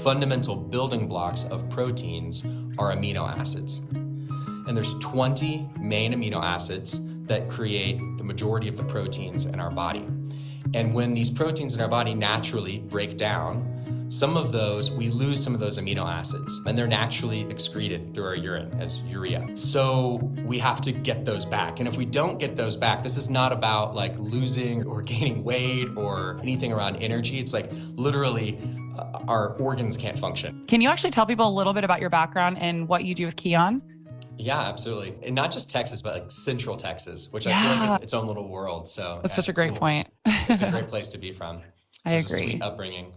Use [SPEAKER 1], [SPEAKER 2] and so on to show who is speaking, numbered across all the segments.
[SPEAKER 1] fundamental building blocks of proteins are amino acids. And there's 20 main amino acids that create the majority of the proteins in our body. And when these proteins in our body naturally break down, we lose some of those amino acids, and they're naturally excreted through our urine as urea. So we have to get those back. And if we don't get those back, this is not about like losing or gaining weight or anything around energy. It's like literally our organs can't function.
[SPEAKER 2] Can you actually tell people a little bit about your background and what you do with Kion?
[SPEAKER 1] Yeah, absolutely. And not just Texas, but like Central Texas, which I feel like is its own little world. So
[SPEAKER 2] that's such a great point.
[SPEAKER 1] It's a great place to be from.
[SPEAKER 2] I agree.
[SPEAKER 1] It's a sweet upbringing.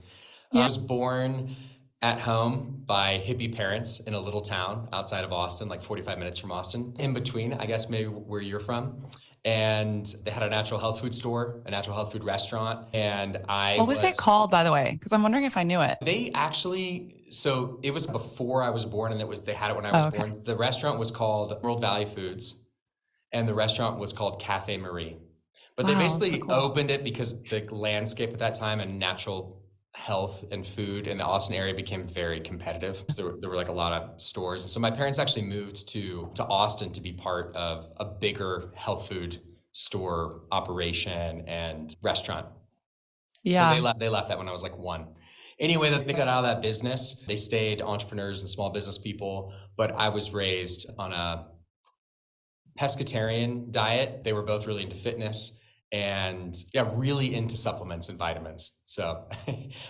[SPEAKER 2] Yeah.
[SPEAKER 1] I was born at home by hippie parents in a little town outside of Austin, like 45 minutes from Austin, in between, I guess, maybe where you're from. And they had a natural health food store, a natural health food restaurant. And
[SPEAKER 2] What was it called, by the way? Because I'm wondering if I knew it.
[SPEAKER 1] They actually, so it was before I was born, and they had it when I was born. The restaurant was called World Value Foods, and the restaurant was called Cafe Marie. But they basically opened it because the landscape at that time and natural health and food in the Austin area became very competitive. So there were like a lot of stores. And so my parents actually moved to Austin to be part of a bigger health food store operation and restaurant.
[SPEAKER 2] Yeah.
[SPEAKER 1] So they left that when I was like 1. Anyway, they got out of that business. They stayed entrepreneurs and small business people, but I was raised on a pescatarian diet. They were both really into fitness. And really into supplements and vitamins. So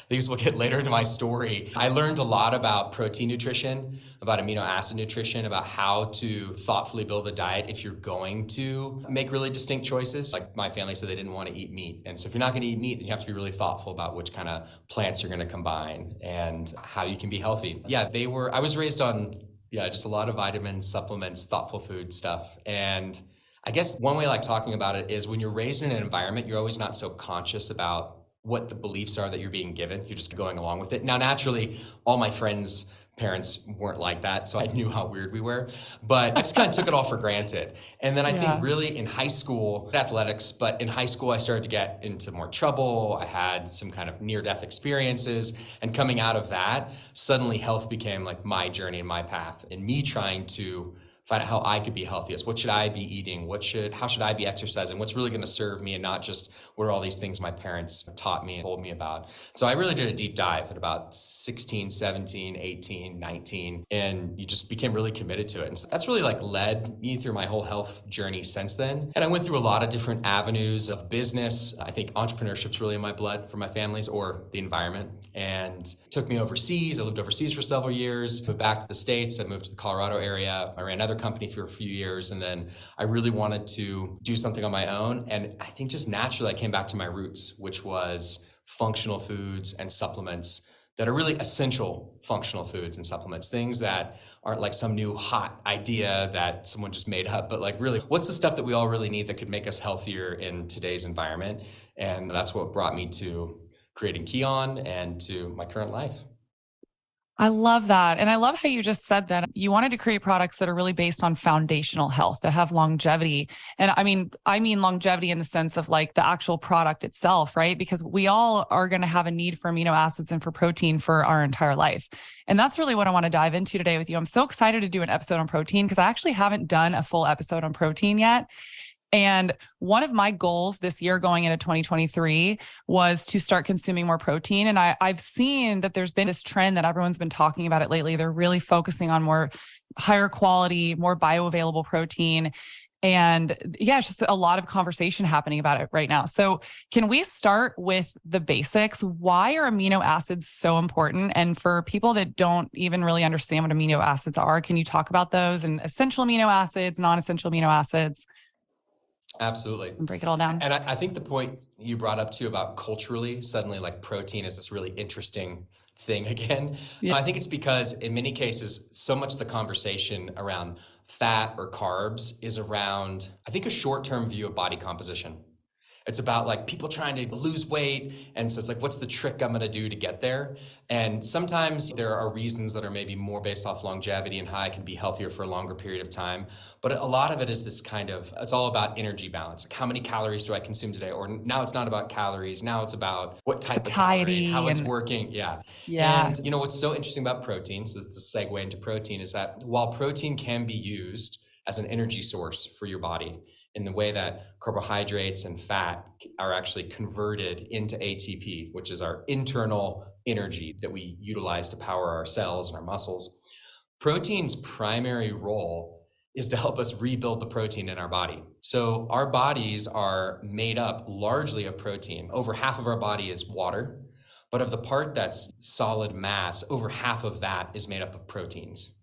[SPEAKER 1] these will get later into my story. I learned a lot about protein nutrition, about amino acid nutrition, about how to thoughtfully build a diet if you're going to make really distinct choices. Like my family said they didn't want to eat meat. And so if you're not going to eat meat, then you have to be really thoughtful about which kind of plants you're going to combine and how you can be healthy. I was raised on, just a lot of vitamins, supplements, thoughtful food stuff. And I guess one way I like talking about it is when you're raised in an environment, you're always not so conscious about what the beliefs are that you're being given. You're just going along with it. Now, naturally, all my friends' parents weren't like that, so I knew how weird we were. But I just kind of took it all for granted. And then I think really in high school, athletics, but in high school, I started to get into more trouble. I had some kind of near-death experiences. And coming out of that, suddenly health became like my journey and my path. And me trying to find out how I could be healthiest. What should I be eating? How should I be exercising? What's really going to serve me, and not just what are all these things my parents taught me and told me about. So I really did a deep dive at about 16, 17, 18, 19, and you just became really committed to it. And so that's really like led me through my whole health journey since then. And I went through a lot of different avenues of business. I think entrepreneurship's really in my blood for my families or the environment, and took me overseas. I lived overseas for several years, moved back to the States. I moved to the Colorado area. I ran another company for a few years, and then I really wanted to do something on my own. And I think just naturally I came back to my roots, which was functional foods and supplements that are really essential functional foods and supplements, things that aren't like some new hot idea that someone just made up, but like really what's the stuff that we all really need that could make us healthier in today's environment. And that's what brought me to creating Kion and to my current life.
[SPEAKER 2] I love that. And I love how you just said that you wanted to create products that are really based on foundational health, that have longevity. And I mean longevity in the sense of like the actual product itself, right? Because we all are going to have a need for amino acids and for protein for our entire life. And that's really what I want to dive into today with you. I'm so excited to do an episode on protein because I actually haven't done a full episode on protein yet. And one of my goals this year going into 2023 was to start consuming more protein. And I've seen that there's been this trend that everyone's been talking about it lately. They're really focusing on more higher quality, more bioavailable protein. And it's just a lot of conversation happening about it right now. So can we start with the basics? Why are amino acids so important? And for people that don't even really understand what amino acids are, can you talk about those and essential amino acids, non-essential amino acids?
[SPEAKER 1] Absolutely.
[SPEAKER 2] And break it all down.
[SPEAKER 1] And I think the point you brought up too about culturally, suddenly like protein is this really interesting thing again. Yeah. I think it's because in many cases, so much of the conversation around fat or carbs is around, I think, a short-term view of body composition. It's about like people trying to lose weight. And so it's like, what's the trick I'm going to do to get there? And sometimes there are reasons that are maybe more based off longevity and how I can be healthier for a longer period of time. But a lot of it is this kind of, it's all about energy balance. Like how many calories do I consume today? Or now it's not about calories. Now it's about what type of calorie and how it's working. Yeah. And you know, what's so interesting about protein, so it's a segue into protein, is that while protein can be used as an energy source for your body, in the way that carbohydrates and fat are actually converted into ATP, which is our internal energy that we utilize to power our cells and our muscles. Protein's primary role is to help us rebuild the protein in our body. So our bodies are made up largely of protein. Over half of our body is water, but of the part that's solid mass, over half of that is made up of proteins.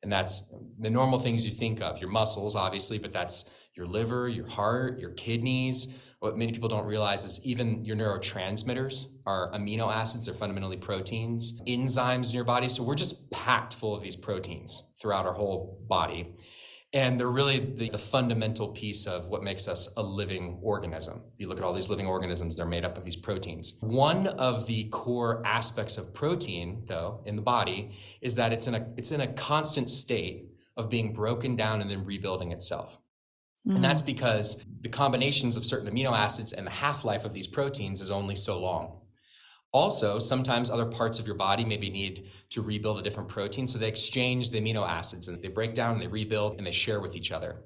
[SPEAKER 1] And that's the normal things you think of, your muscles, obviously, but that's your liver, your heart, your kidneys. What many people don't realize is even your neurotransmitters are amino acids. They're fundamentally proteins, enzymes in your body. So we're just packed full of these proteins throughout our whole body. And they're really the fundamental piece of what makes us a living organism. If you look at all these living organisms, they're made up of these proteins. One of the core aspects of protein, though, in the body is that it's in a constant state of being broken down and then rebuilding itself. And that's because the combinations of certain amino acids and the half-life of these proteins is only so long. Also, sometimes other parts of your body maybe need to rebuild a different protein, so they exchange the amino acids and they break down and they rebuild and they share with each other.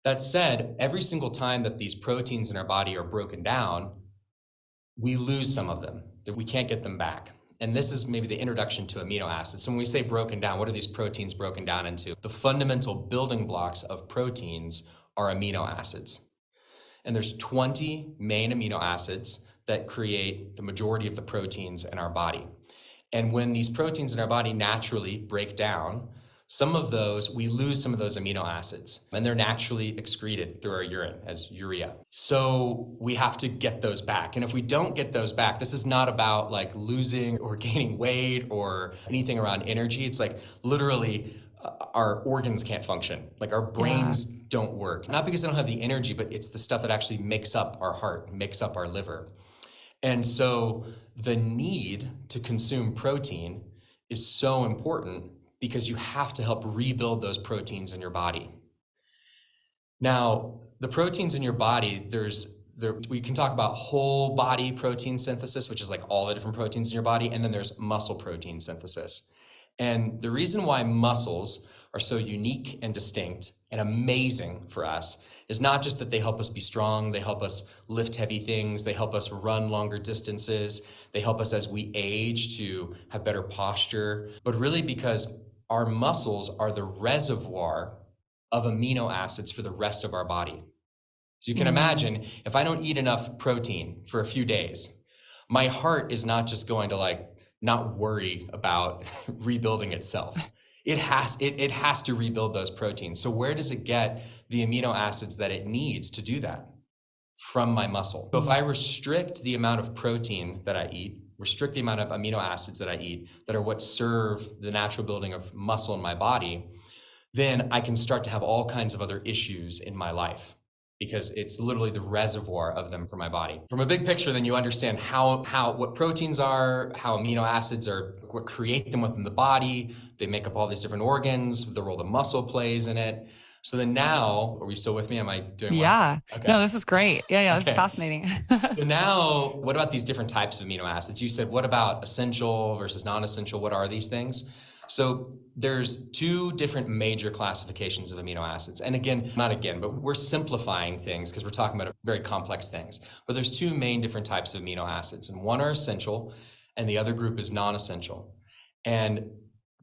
[SPEAKER 1] That said, every single time that these proteins in our body are broken down, we lose some of them, that we can't get them back. And this is maybe the introduction to amino acids. So when we say broken down, what are these proteins broken down into? The fundamental building blocks of proteins are amino acids. And there's 20 main amino acids that create the majority of the proteins in our body. And when these proteins in our body naturally break down, we lose some of those amino acids, and they're naturally excreted through our urine as urea. So we have to get those back. And if we don't get those back, this is not about like losing or gaining weight or anything around energy. It's like literally our organs can't function. Like our brains don't work. Not because they don't have the energy, but it's the stuff that actually makes up our heart, makes up our liver. And so the need to consume protein is so important because you have to help rebuild those proteins in your body. Now, the proteins in your body, we can talk about whole body protein synthesis, which is like all the different proteins in your body, and then there's muscle protein synthesis. And the reason why muscles are so unique and distinct and amazing for us is not just that they help us be strong, they help us lift heavy things, they help us run longer distances, they help us as we age to have better posture, but really because our muscles are the reservoir of amino acids for the rest of our body. So you can imagine if I don't eat enough protein for a few days, my heart is not just going to not worry about rebuilding itself. It has to rebuild those proteins. So where does it get the amino acids that it needs to do that? From my muscle. So if I restrict the amount of protein that I eat, restrict the amount of amino acids that I eat, that are what serve the natural building of muscle in my body, then I can start to have all kinds of other issues in my life, because it's literally the reservoir of them for my body. From a big picture, then you understand what proteins are, how amino acids are, what create them within the body. They make up all these different organs, the role the muscle plays in it. So then now, are we still with me? Am I doing well?
[SPEAKER 2] Yeah.
[SPEAKER 1] Okay.
[SPEAKER 2] No, this is great. Yeah, this
[SPEAKER 1] Okay.
[SPEAKER 2] is fascinating.
[SPEAKER 1] So now, what about these different types of amino acids? You said, what about essential versus non-essential? What are these things? So there's two different major classifications of amino acids. And but we're simplifying things because we're talking about very complex things. But there's two main different types of amino acids, and one are essential and the other group is non-essential. And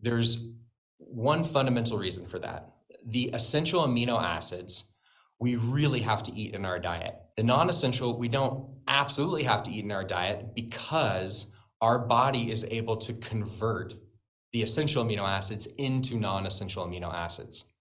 [SPEAKER 1] there's one fundamental reason for that. The essential amino acids, we really have to eat in our diet. The non-essential, we don't absolutely have to eat in our diet because our body is able to convert the essential amino acids into non-essential amino acids.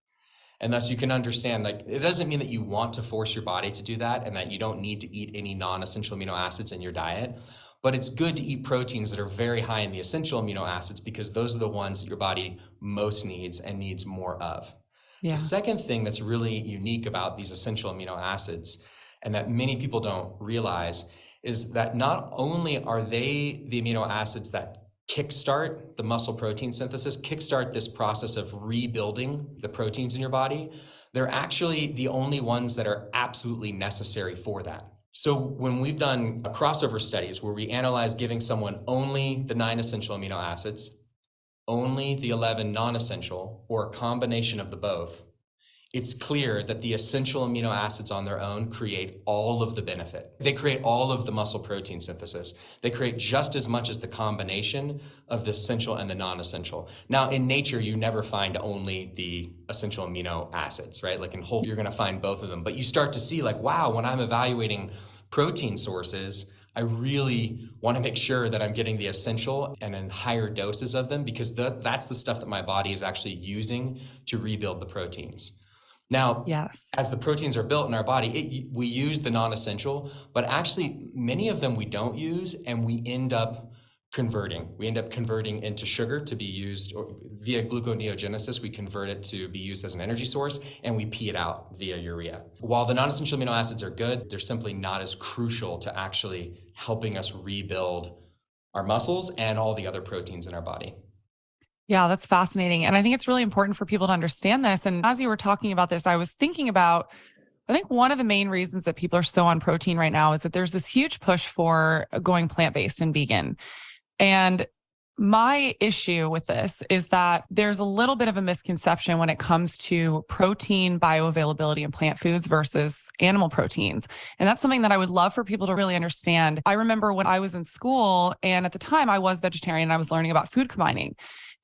[SPEAKER 1] And thus you can understand, it doesn't mean that you want to force your body to do that and that you don't need to eat any non-essential amino acids in your diet, but it's good to eat proteins that are very high in the essential amino acids because those are the ones that your body most needs and needs more of. Yeah. The second thing that's really unique about these essential amino acids and that many people don't realize is that not only are they the amino acids that kickstart the muscle protein synthesis, kickstart this process of rebuilding the proteins in your body, they're actually the only ones that are absolutely necessary for that. So when we've done crossover studies where we analyze giving someone only the 9 essential amino acids, only the 11 non-essential, or a combination of the both, it's clear that the essential amino acids on their own create all of the benefit. They create all of the muscle protein synthesis. They create just as much as the combination of the essential and the non-essential. Now, in nature, you never find only the essential amino acids, right? Like in whole, you're gonna find both of them. But you start to see like, wow, when I'm evaluating protein sources, I really want to make sure that I'm getting the essential and in higher doses of them, because that's the stuff that my body is actually using to rebuild the proteins. Now,
[SPEAKER 2] Yes.
[SPEAKER 1] as the proteins are built in our body, we use the non-essential, but actually many of them we don't use, and we end up converting. We end up converting into sugar to be used, or via gluconeogenesis, we convert it to be used as an energy source, and we pee it out via urea. While the non-essential amino acids are good, they're simply not as crucial to actually helping us rebuild our muscles and all the other proteins in our body.
[SPEAKER 2] Yeah, that's fascinating. And I think it's really important for people to understand this. And as you were talking about this, I was thinking about, I think one of the main reasons that people are so on protein right now is that there's this huge push for going plant-based and vegan. And my issue with this is that there's a little bit of a misconception when it comes to protein bioavailability in plant foods versus animal proteins. And that's something that I would love for people to really understand. I remember when I was in school, and at the time I was vegetarian, and I was learning about food combining.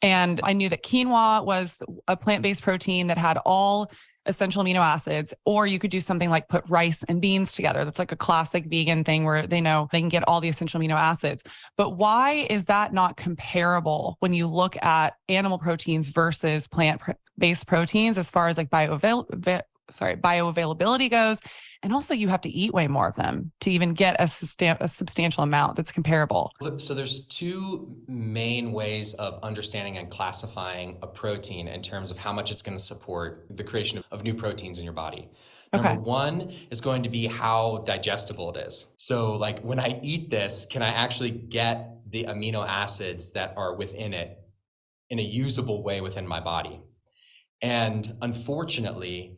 [SPEAKER 2] And I knew that quinoa was a plant-based protein that had all essential amino acids, or you could do something like put rice and beans together. That's like a classic vegan thing where they know they can get all the essential amino acids. But why is that not comparable when you look at animal proteins versus plant-based proteins as far as like bioavailability goes? And also you have to eat way more of them to even get a substantial amount that's comparable.
[SPEAKER 1] So there's two main ways of understanding and classifying a protein in terms of how much it's going to support the creation of new proteins in your body. Number one is going to be how digestible it is. So like when I eat this, can I actually get the amino acids that are within it in a usable way within my body? And unfortunately,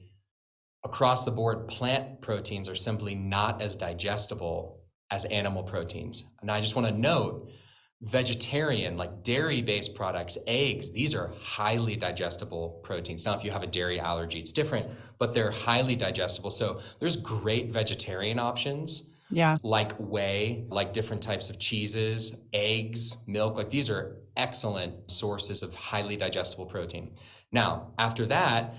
[SPEAKER 1] across the board, plant proteins are simply not as digestible as animal proteins. And I just want to note, vegetarian, like dairy-based products, eggs, these are highly digestible proteins. Now, if you have a dairy allergy, it's different, but they're highly digestible. So there's great vegetarian options.
[SPEAKER 2] Yeah.
[SPEAKER 1] Like whey, like different types of cheeses, eggs, milk, like these are excellent sources of highly digestible protein. Now, after that,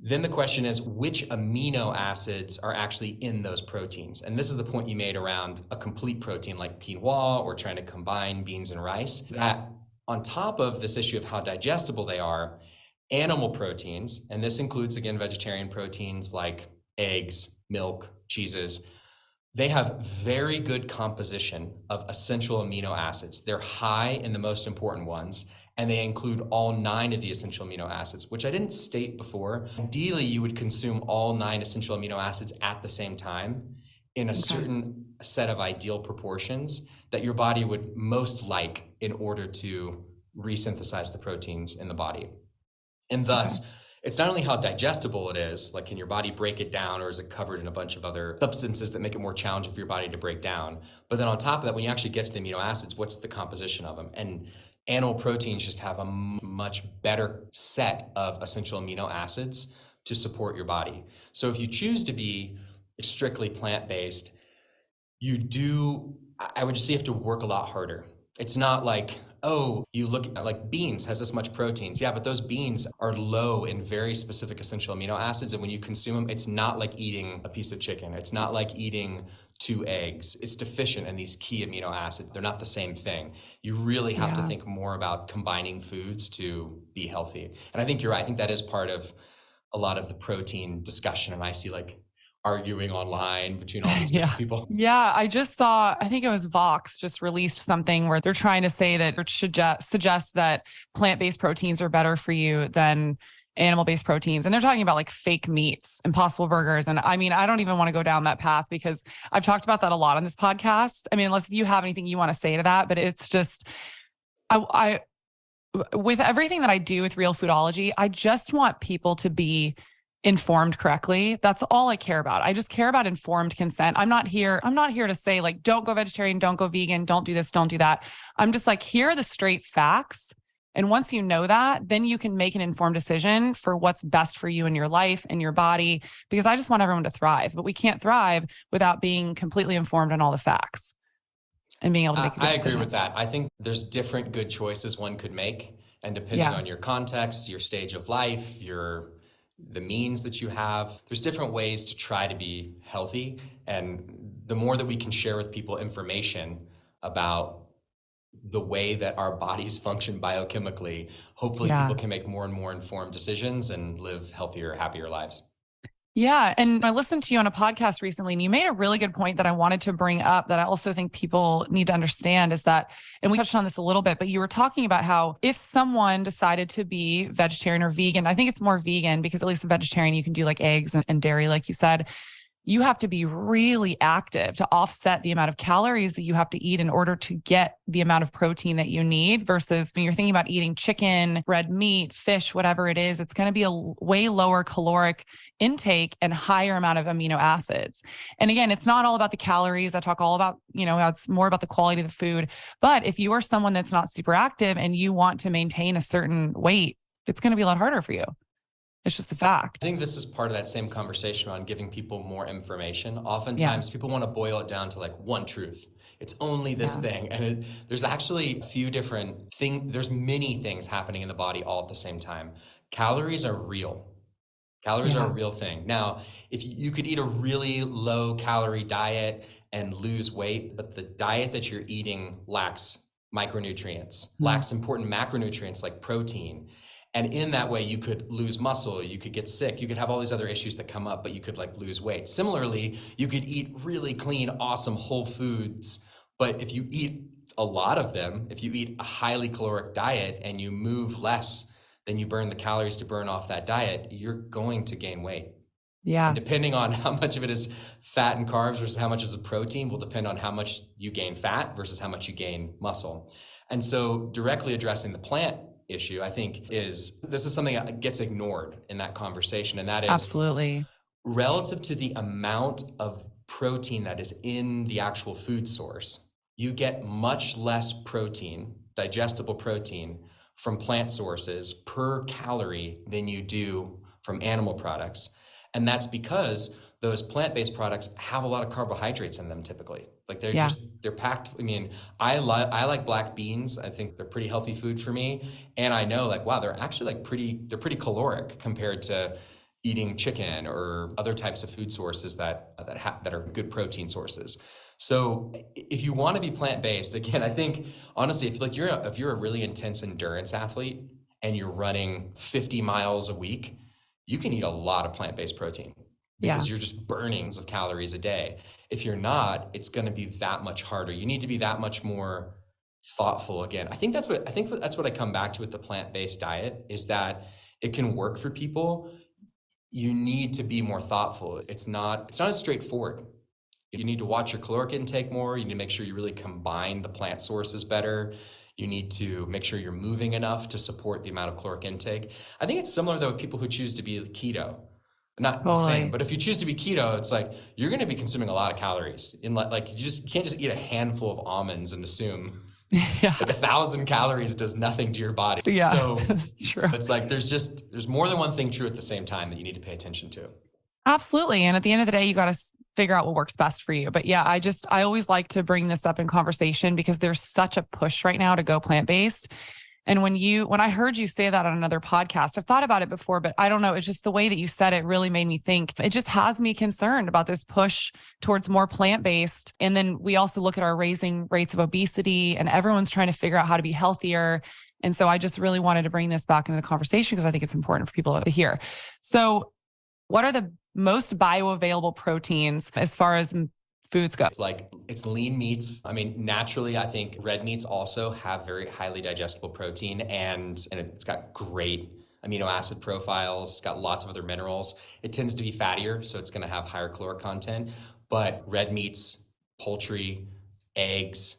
[SPEAKER 1] then the question is, which amino acids are actually in those proteins? And this is the point you made around a complete protein like quinoa, or trying to combine beans and rice. That on top of this issue of how digestible they are, animal proteins, and this includes, again, vegetarian proteins like eggs, milk, cheeses, they have very good composition of essential amino acids. They're high in the most important ones, and they include all 9 of the essential amino acids, which I didn't state before. Ideally, you would consume all 9 essential amino acids at the same time in a certain set of ideal proportions that your body would most like in order to resynthesize the proteins in the body. And thus, it's not only how digestible it is, like can your body break it down, or is it covered in a bunch of other substances that make it more challenging for your body to break down? But then on top of that, when you actually get to the amino acids, what's the composition of them? And animal proteins just have a much better set of essential amino acids to support your body. So if you choose to be strictly plant-based, I would just say you have to work a lot harder. It's not like, oh, you look at like beans has this much proteins. Yeah, but those beans are low in very specific essential amino acids. And when you consume them, it's not like eating a piece of chicken. It's not like eating 2 eggs. It's deficient in these key amino acids. They're not the same thing. You really have to think more about combining foods to be healthy. And I think you're right. I think that is part of a lot of the protein discussion. And I see like arguing online between all these different people.
[SPEAKER 2] Yeah. I just saw, I think it was Vox just released something where they're trying to say that it should suggest that plant-based proteins are better for you than animal-based proteins. And they're talking about like fake meats, Impossible Burgers. And I mean, I don't even want to go down that path because I've talked about that a lot on this podcast. I mean, unless if you have anything you want to say to that, but it's just, I with everything that I do with Realfoodology, I just want people to be informed correctly. That's all I care about. I just care about informed consent. I'm not here to say like, don't go vegetarian, don't go vegan, don't do this, don't do that. I'm just like, here are the straight facts. And once you know that, then you can make an informed decision for what's best for you in your life and your body, because I just want everyone to thrive, but we can't thrive without being completely informed on all the facts and being able to make a good decision.
[SPEAKER 1] I agree with that. I think there's different good choices one could make. And depending on your context, your stage of life, the means that you have, there's different ways to try to be healthy. And the more that we can share with people information about the way that our bodies function biochemically, hopefully people can make more and more informed decisions and live healthier, happier lives.
[SPEAKER 2] Yeah. And I listened to you on a podcast recently, and you made a really good point that I wanted to bring up that I also think people need to understand is that, and we touched on this a little bit, but you were talking about how if someone decided to be vegetarian or vegan, I think it's more vegan because at least a vegetarian, you can do like eggs and dairy, like you said. You have to be really active to offset the amount of calories that you have to eat in order to get the amount of protein that you need versus when you're thinking about eating chicken, red meat, fish, whatever it is, it's going to be a way lower caloric intake and higher amount of amino acids. And again, it's not all about the calories. I talk all about, how it's more about the quality of the food. But if you are someone that's not super active and you want to maintain a certain weight, it's going to be a lot harder for you. It's just a fact.
[SPEAKER 1] I think this is part of that same conversation on giving people more information. Oftentimes people want to boil it down to like one truth. It's only this thing. And there's actually a few different things. There's many things happening in the body all at the same time. Calories are real. Calories are a real thing. Now, if you could eat a really low calorie diet and lose weight, but the diet that you're eating lacks micronutrients, lacks important macronutrients like protein. And in that way, you could lose muscle, you could get sick, you could have all these other issues that come up, but you could like lose weight. Similarly, you could eat really clean, awesome whole foods, but if you eat a lot of them, if you eat a highly caloric diet and you move less than you burn the calories to burn off that diet, you're going to gain weight.
[SPEAKER 2] Yeah.
[SPEAKER 1] And depending on how much of it is fat and carbs versus how much is a protein will depend on how much you gain fat versus how much you gain muscle. And so directly addressing the plant issue, I think this is something that gets ignored in that conversation. And that is
[SPEAKER 2] absolutely
[SPEAKER 1] relative to the amount of protein that is in the actual food source, you get much less protein, digestible protein from plant sources per calorie than you do from animal products. And that's because those plant-based products have a lot of carbohydrates in them typically. Like they're packed. I mean, I like black beans. I think they're pretty healthy food for me. And I know like, wow, they're actually like they're pretty caloric compared to eating chicken or other types of food sources that are good protein sources. So if you want to be plant-based, again, I think honestly, if you're a really intense endurance athlete and you're running 50 miles a week, you can eat a lot of plant-based protein. Because you're just burning of calories a day. If you're not, it's going to be that much harder. You need to be that much more thoughtful. Again, I think that's what I come back to with the plant-based diet is that it can work for people. You need to be more thoughtful. It's not as straightforward. You need to watch your caloric intake more. You need to make sure you really combine the plant sources better. You need to make sure you're moving enough to support the amount of caloric intake. I think it's similar though with people who choose to be keto. Not the same, but if you choose to be keto, it's like you're going to be consuming a lot of calories. You can't just eat a handful of almonds and assume like 1,000 calories does nothing to your body.
[SPEAKER 2] Yeah,
[SPEAKER 1] so
[SPEAKER 2] that's true.
[SPEAKER 1] It's like there's more than one thing true at the same time that you need to pay attention to.
[SPEAKER 2] Absolutely, and at the end of the day, you got to figure out what works best for you. But yeah, I always like to bring this up in conversation because there's such a push right now to go plant-based. And when I heard you say that on another podcast, I've thought about it before, but I don't know. It's just the way that you said it really made me think. It just has me concerned about this push towards more plant-based. And then we also look at our raising rates of obesity and everyone's trying to figure out how to be healthier. And so I just really wanted to bring this back into the conversation because I think it's important for people to hear. So what are the most bioavailable proteins as far as foods go?
[SPEAKER 1] It's lean meats. I mean, naturally, I think red meats also have very highly digestible protein and it's got great amino acid profiles. It's got lots of other minerals. It tends to be fattier, so it's going to have higher caloric content. But red meats, poultry, eggs,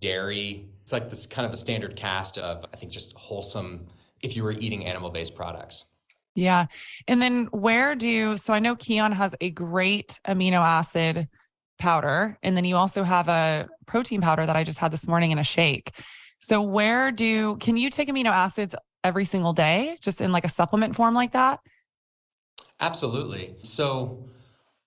[SPEAKER 1] dairy, it's like this kind of the standard cast of, I think, just wholesome if you were eating animal-based products.
[SPEAKER 2] Yeah. And then so I know Kion has a great amino acid powder, and then you also have a protein powder that I just had this morning in a shake. So can you take amino acids every single day, just in like a supplement form like that?
[SPEAKER 1] Absolutely. So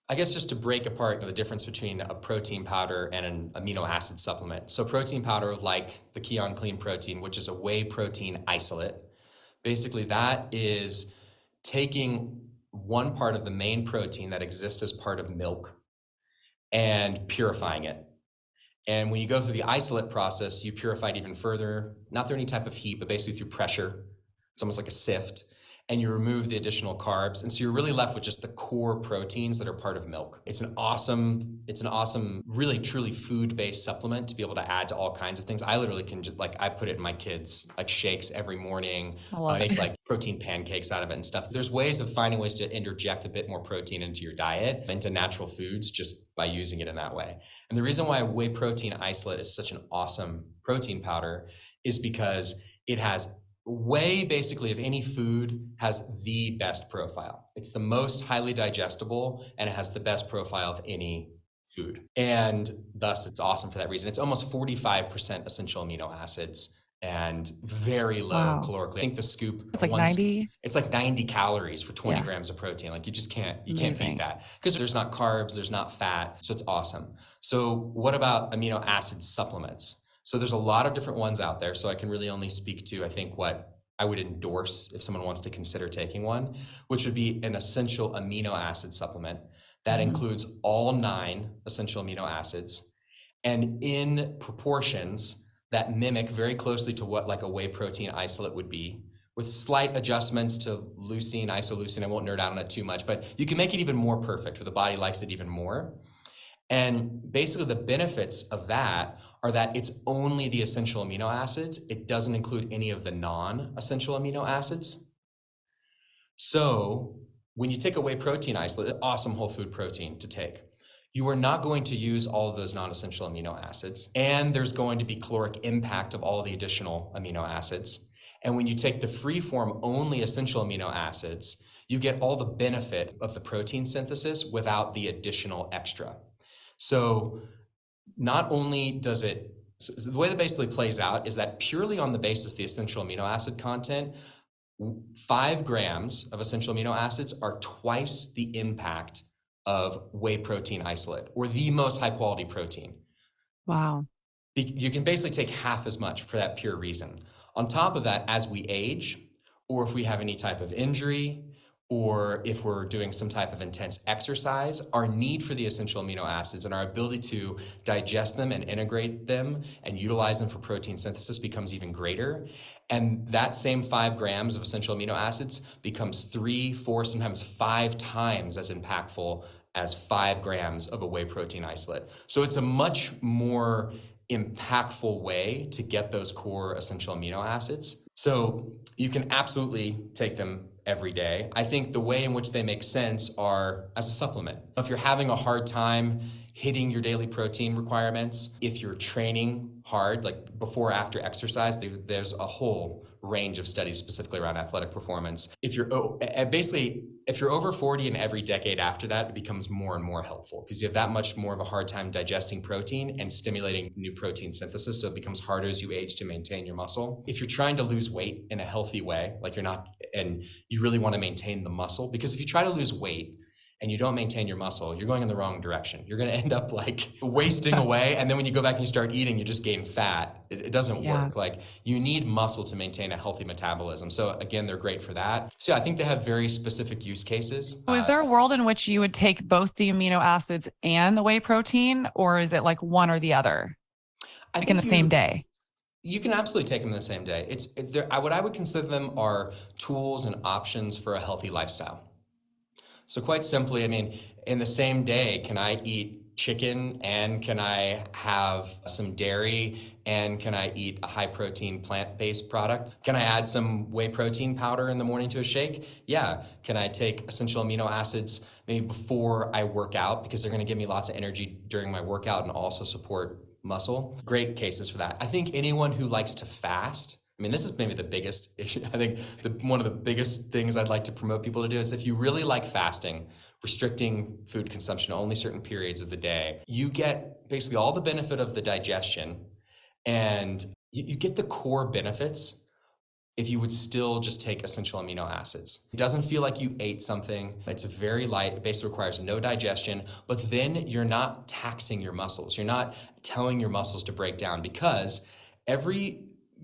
[SPEAKER 1] I guess just to break apart the difference between a protein powder and an amino acid supplement. So protein powder, like the Kion Clean Protein, which is a whey protein isolate, basically that is taking one part of the main protein that exists as part of milk and purifying it. And when you go through the isolate process, you purify it even further, not through any type of heat, but basically through pressure. It's almost like a sift. And you remove the additional carbs. And so you're really left with just the core proteins that are part of milk. It's an awesome, really truly food-based supplement to be able to add to all kinds of things. I literally can just, I put it in my kids' shakes every morning. I make protein pancakes out of it and stuff. There's ways of finding ways to interject a bit more protein into your diet, into natural foods, just by using it in that way. And the reason why whey protein isolate is such an awesome protein powder is because it has whey, basically, of any food, has the best profile. It's the most highly digestible, and it has the best profile of any food. And thus, it's awesome for that reason. It's almost 45% essential amino acids and very low calorically. I think the scoop,
[SPEAKER 2] it's like 90.
[SPEAKER 1] It's like 90 calories for 20 grams of protein. Like you can't beat that because there's not carbs, there's not fat. So it's awesome. So what about amino acid supplements? So there's a lot of different ones out there. So I can really only speak to, I think, what I would endorse if someone wants to consider taking one, which would be an essential amino acid supplement that includes all 9 essential amino acids and in proportions that mimic very closely to what like a whey protein isolate would be, with slight adjustments to leucine, isoleucine. I won't nerd out on it too much, but you can make it even more perfect where the body likes it even more. And basically the benefits of that are that it's only the essential amino acids. It doesn't include any of the non-essential amino acids. So when you take a whey protein isolate, it's awesome whole food protein to take. You are not going to use all of those non-essential amino acids, and there's going to be caloric impact of all the additional amino acids. And when you take the free form only essential amino acids, you get all the benefit of the protein synthesis without the additional extra. So not only does it, so the way that basically plays out is that purely on the basis of the essential amino acid content, 5 grams of essential amino acids are twice the impact of whey protein isolate, or the most high quality protein.
[SPEAKER 2] Wow.
[SPEAKER 1] You can basically take half as much for that pure reason. On top of that, as we age, or if we have any type of injury, or if we're doing some type of intense exercise, our need for the essential amino acids and our ability to digest them and integrate them and utilize them for protein synthesis becomes even greater. And that same 5 grams of essential amino acids becomes 3, 4, sometimes 5 times as impactful as 5 grams of a whey protein isolate. So it's a much more impactful way to get those core essential amino acids. So you can absolutely take them every day. I think the way in which they make sense are as a supplement. If you're having a hard time hitting your daily protein requirements, if you're training hard, like before or after exercise, there's a whole range of studies specifically around athletic performance. If you're over 40 and every decade after that, it becomes more and more helpful because you have that much more of a hard time digesting protein and stimulating new protein synthesis. So it becomes harder as you age to maintain your muscle. If you're trying to lose weight in a healthy way, like you're not, and you really want to maintain the muscle, because if you try to lose weight and you don't maintain your muscle, you're going in the wrong direction. You're going to end up like wasting away. And then when you go back and you start eating, you just gain fat. It doesn't work. Like you need muscle to maintain a healthy metabolism. So again, they're great for that. So I think they have very specific use cases.
[SPEAKER 2] So is there a world in which you would take both the amino acids and the whey protein, or is it like one or the other?
[SPEAKER 1] I
[SPEAKER 2] like
[SPEAKER 1] think
[SPEAKER 2] in the same day?
[SPEAKER 1] You can absolutely take them in the same day. What I would consider them are tools and options for a healthy lifestyle. So quite simply, I mean, in the same day, can I eat chicken and can I have some dairy and can I eat a high protein plant-based product? Can I add some whey protein powder in the morning to a shake? Yeah. Can I take essential amino acids maybe before I work out because they're going to give me lots of energy during my workout and also support muscle? Great cases for that. I think anyone who likes to fast, I mean, this is maybe the biggest issue. I think one of the biggest things I'd like to promote people to do is if you really like fasting, restricting food consumption to only certain periods of the day, you get basically all the benefit of the digestion and you get the core benefits if you would still just take essential amino acids. It doesn't feel like you ate something. It's very light. It basically requires no digestion, but then you're not taxing your muscles. You're not telling your muscles to break down because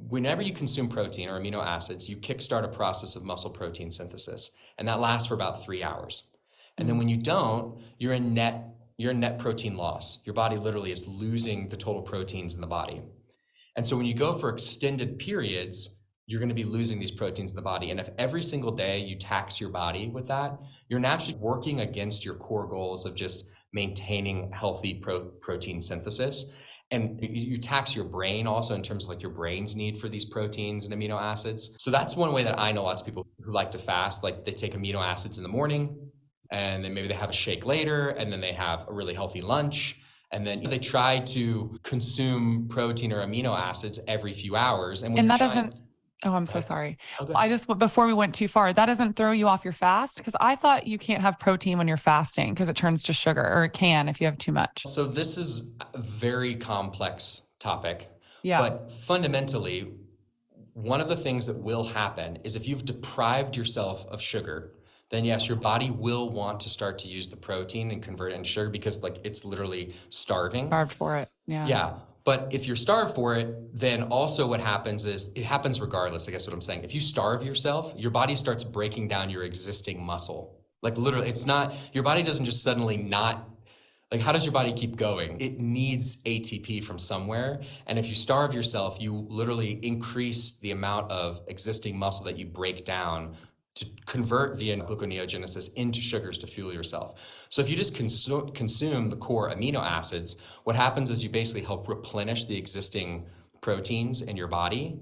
[SPEAKER 1] whenever you consume protein or amino acids, you kickstart a process of muscle protein synthesis, and that lasts for about 3 hours. And then when you don't, you're in net protein loss. Your body literally is losing the total proteins in the body. And so when you go for extended periods, you're going to be losing these proteins in the body. And if every single day you tax your body with that, you're naturally working against your core goals of just maintaining healthy protein synthesis. And you tax your brain also in terms of like your brain's need for these proteins and amino acids. So that's one way that I know lots of people who like to fast, like they take amino acids in the morning and then maybe they have a shake later and then they have a really healthy lunch. And then they try to consume protein or amino acids every few hours. And that
[SPEAKER 2] doesn't, oh, I'm so sorry.
[SPEAKER 1] Okay.
[SPEAKER 2] Before we went too far, that doesn't throw you off your fast? Because I thought you can't have protein when you're fasting because it turns to sugar, or it can if you have too much.
[SPEAKER 1] So this is a very complex topic.
[SPEAKER 2] Yeah.
[SPEAKER 1] But fundamentally, one of the things that will happen is if you've deprived yourself of sugar, then yes, your body will want to start to use the protein and convert it into sugar because like it's literally starving.
[SPEAKER 2] Starved for it. Yeah.
[SPEAKER 1] Yeah. But if you're starved for it, then also what happens is it happens regardless. I guess what I'm saying. If you starve yourself, your body starts breaking down your existing muscle. Like literally, it's not, your body doesn't just suddenly not, like how does your body keep going? It needs ATP from somewhere. And if you starve yourself, you literally increase the amount of existing muscle that you break down to convert via gluconeogenesis into sugars to fuel yourself. So if you just consume the core amino acids, what happens is you basically help replenish the existing proteins in your body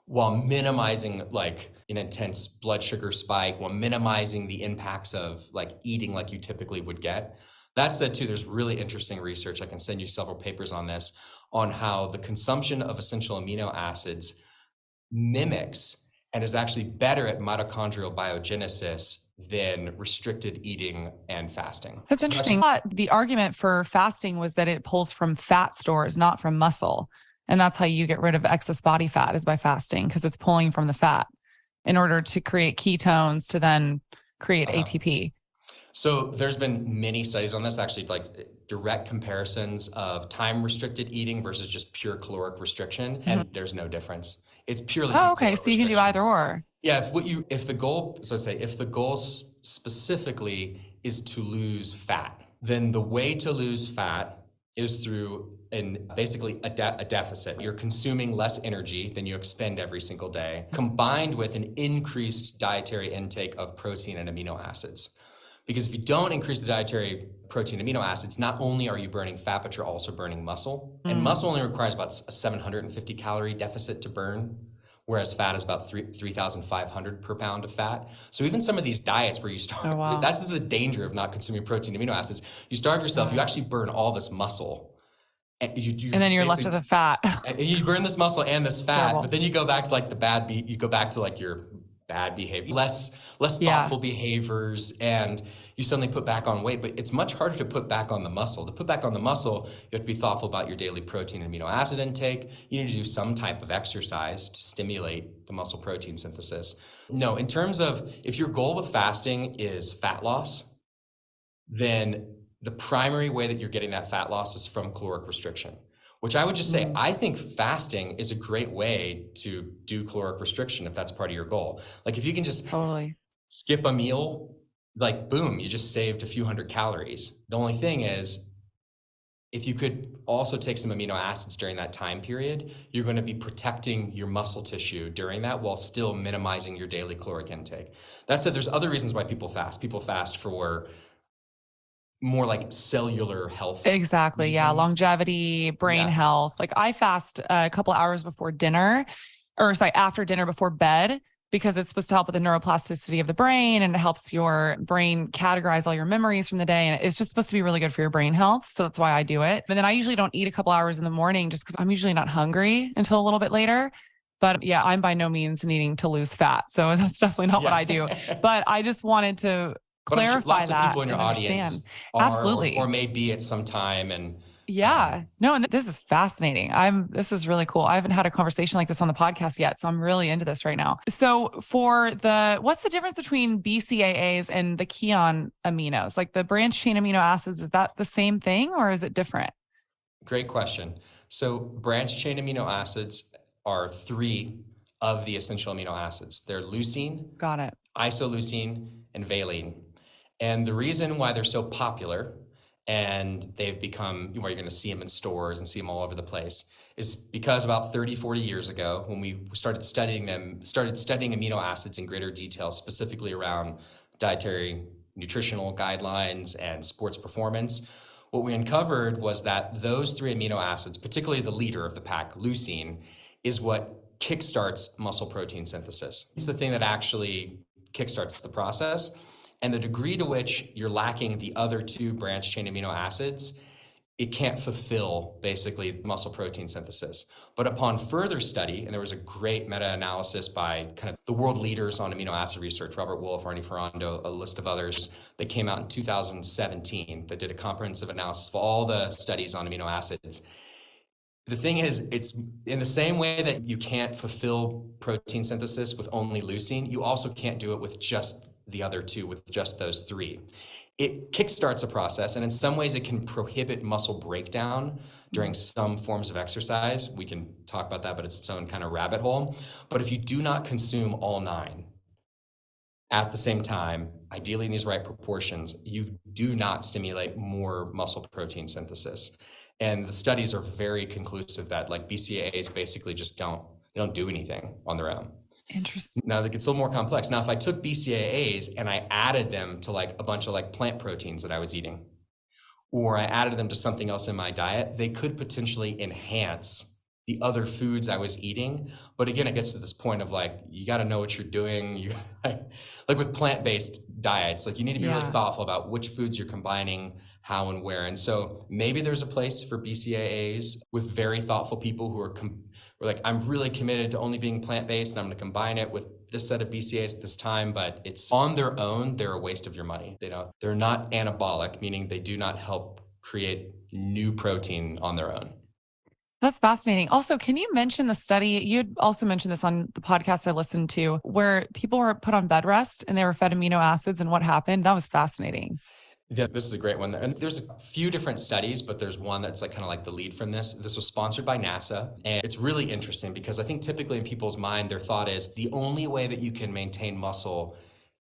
[SPEAKER 1] while minimizing like an intense blood sugar spike, while minimizing the impacts of like eating like you typically would get. That said too, there's really interesting research, I can send you several papers on this, on how the consumption of essential amino acids mimics and is actually better at mitochondrial biogenesis than restricted eating and fasting.
[SPEAKER 2] That's interesting. The argument for fasting was that it pulls from fat stores, not from muscle. And that's how you get rid of excess body fat is by fasting, because it's pulling from the fat in order to create ketones to then create ATP.
[SPEAKER 1] So there's been many studies on this, actually like direct comparisons of time restricted eating versus just pure caloric restriction. Mm-hmm. And there's no difference. It's purely.
[SPEAKER 2] Oh, okay. So you can do either or.
[SPEAKER 1] Yeah. If the goal specifically is to lose fat, then the way to lose fat is through basically a deficit. You're consuming less energy than you expend every single day, combined with an increased dietary intake of protein and amino acids. Because if you don't increase the dietary protein and amino acids, not only are you burning fat, but you're also burning muscle. And muscle only requires about a 750 calorie deficit to burn, whereas fat is about 3,500 per pound of fat. So even some of these diets where you starve, that's the danger of not consuming protein and amino acids. You starve yourself, you actually burn all this muscle.
[SPEAKER 2] And then you're left with the fat.
[SPEAKER 1] You burn this muscle and this fat, but then you go back to like you go back to like your bad behavior, less thoughtful behaviors, and you suddenly put back on weight. But it's much harder to put back on the muscle. To put back on the muscle, you have to be thoughtful about your daily protein and amino acid intake. You need to do some type of exercise to stimulate the muscle protein synthesis. No, in terms of if your goal with fasting is fat loss, then the primary way that you're getting that fat loss is from caloric restriction. Which I would just say, I think fasting is a great way to do caloric restriction if that's part of your goal. Like if you can just skip a meal, like boom, you just saved a few hundred calories. The only thing is, if you could also take some amino acids during that time period, you're going to be protecting your muscle tissue during that while still minimizing your daily caloric intake. That said, there's other reasons why people fast. People fast for more like cellular health.
[SPEAKER 2] Exactly.
[SPEAKER 1] reasons.
[SPEAKER 2] Yeah. Longevity, brain health. Like I fast a couple hours before dinner, or sorry, after dinner before bed, because it's supposed to help with the neuroplasticity of the brain, and it helps your brain categorize all your memories from the day. And it's just supposed to be really good for your brain health. So that's why I do it. But then I usually don't eat a couple hours in the morning just because I'm usually not hungry until a little bit later. But yeah, I'm by no means needing to lose fat. So that's definitely not what I do. But I just wanted to clarify
[SPEAKER 1] sure lots
[SPEAKER 2] that.
[SPEAKER 1] Of people in your audience are,
[SPEAKER 2] absolutely,
[SPEAKER 1] or may be at some time. And
[SPEAKER 2] no, and this is fascinating. This is really cool. I haven't had a conversation like this on the podcast yet, so I'm really into this right now. So what's the difference between BCAAs and the Kion aminos? Like the branched chain amino acids, is that the same thing or is it different?
[SPEAKER 1] Great question. So branched chain amino acids are 3 of the essential amino acids. They're leucine,
[SPEAKER 2] got it,
[SPEAKER 1] isoleucine, and valine. And the reason why they're so popular and they've become, where you're going to see them in stores and see them all over the place, is because about 30, 40 years ago, when we started studying amino acids in greater detail, specifically around dietary nutritional guidelines and sports performance, what we uncovered was that those 3 amino acids, particularly the leader of the pack, leucine, is what kickstarts muscle protein synthesis. It's the thing that actually kickstarts the process. And the degree to which you're lacking the other 2 branched chain amino acids, it can't fulfill basically muscle protein synthesis. But upon further study, and there was a great meta-analysis by kind of the world leaders on amino acid research, Robert Wolfe, Arnie Ferrando, a list of others, that came out in 2017 that did a comprehensive analysis of all the studies on amino acids. The thing is, it's in the same way that you can't fulfill protein synthesis with only leucine, you also can't do it with just the other 2, with just those 3. It kickstarts a process, and in some ways it can prohibit muscle breakdown during some forms of exercise. We can talk about that, but it's its own kind of rabbit hole. But if you do not consume all 9 at the same time, ideally in these right proportions, you do not stimulate more muscle protein synthesis. And the studies are very conclusive that like BCAAs basically just don't do anything on their own.
[SPEAKER 2] Interesting.
[SPEAKER 1] Now it gets a little more complex. Now, if I took BCAAs and I added them to like a bunch of like plant proteins that I was eating, or I added them to something else in my diet, they could potentially enhance the other foods I was eating. But again, it gets to this point of like, you got to know what you're doing. You like with plant-based diets, like you need to be really thoughtful about which foods you're combining, how and where. And so maybe there's a place for BCAAs with very thoughtful people who are like, I'm really committed to only being plant-based and I'm going to combine it with this set of BCAAs at this time, but it's on their own, they're a waste of your money. They're not anabolic, meaning they do not help create new protein on their own.
[SPEAKER 2] That's fascinating. Also, can you mention the study? You'd also mentioned this on the podcast I listened to, where people were put on bed rest and they were fed amino acids and what happened. That was fascinating.
[SPEAKER 1] Yeah, this is a great one. And there's a few different studies, but there's one that's like kind of like the lead from this. This was sponsored by NASA. And it's really interesting because I think typically in people's mind, their thought is the only way that you can maintain muscle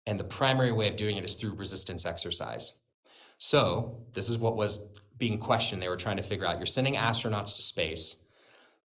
[SPEAKER 1] and the primary way of doing it is through resistance exercise. So this is what was being questioned. They were trying to figure out, you're sending astronauts to space.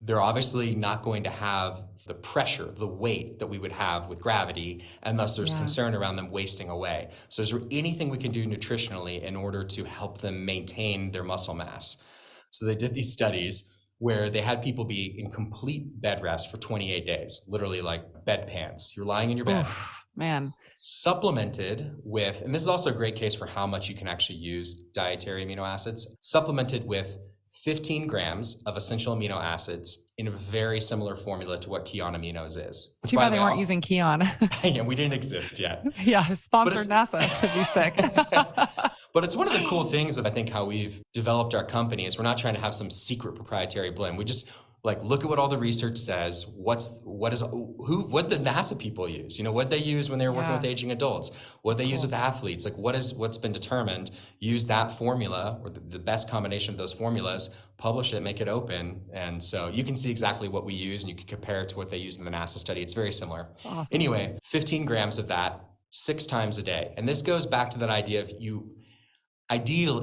[SPEAKER 1] They're obviously not going to have the pressure, the weight that we would have with gravity, and thus there's concern around them wasting away. So is there anything we can do nutritionally in order to help them maintain their muscle mass? So they did these studies where they had people be in complete bed rest for 28 days, literally like bedpans. You're lying in your bed.
[SPEAKER 2] Oof, man.
[SPEAKER 1] Supplemented with, and this is also a great case for how much you can actually use dietary amino acids, supplemented with 15 grams of essential amino acids in a very similar formula to what Kion Aminos is.
[SPEAKER 2] It's too bad they weren't using Kion.
[SPEAKER 1] Yeah, we didn't exist yet.
[SPEAKER 2] Yeah, sponsored NASA could be sick.
[SPEAKER 1] But it's one of the cool things of I think how we've developed our company is we're not trying to have some secret proprietary blend. We just like look at what all the research says. What the NASA people use? You know, what they use when they were working with aging adults. What they use with athletes. Like what's been determined. Use that formula or the best combination of those formulas. Publish it, make it open, and so you can see exactly what we use, and you can compare it to what they use in the NASA study. It's very similar.
[SPEAKER 2] Awesome.
[SPEAKER 1] Anyway, 15 grams of that 6 times a day, and this goes back to that idea of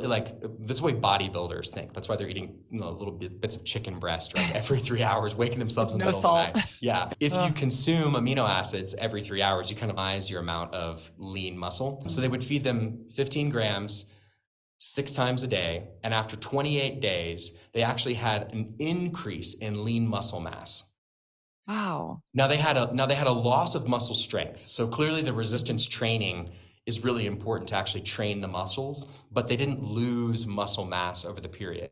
[SPEAKER 1] like this is the way bodybuilders think. That's why they're eating little bits of chicken breast like every 3 hours, waking themselves in the middle of the night. Yeah. If you consume amino acids every 3 hours, you kind of minimize your amount of lean muscle. So they would feed them 15 grams 6 times a day. And after 28 days, they actually had an increase in lean muscle mass.
[SPEAKER 2] Wow.
[SPEAKER 1] Now they had a loss of muscle strength. So clearly the resistance training is really important to actually train the muscles, but they didn't lose muscle mass over the period.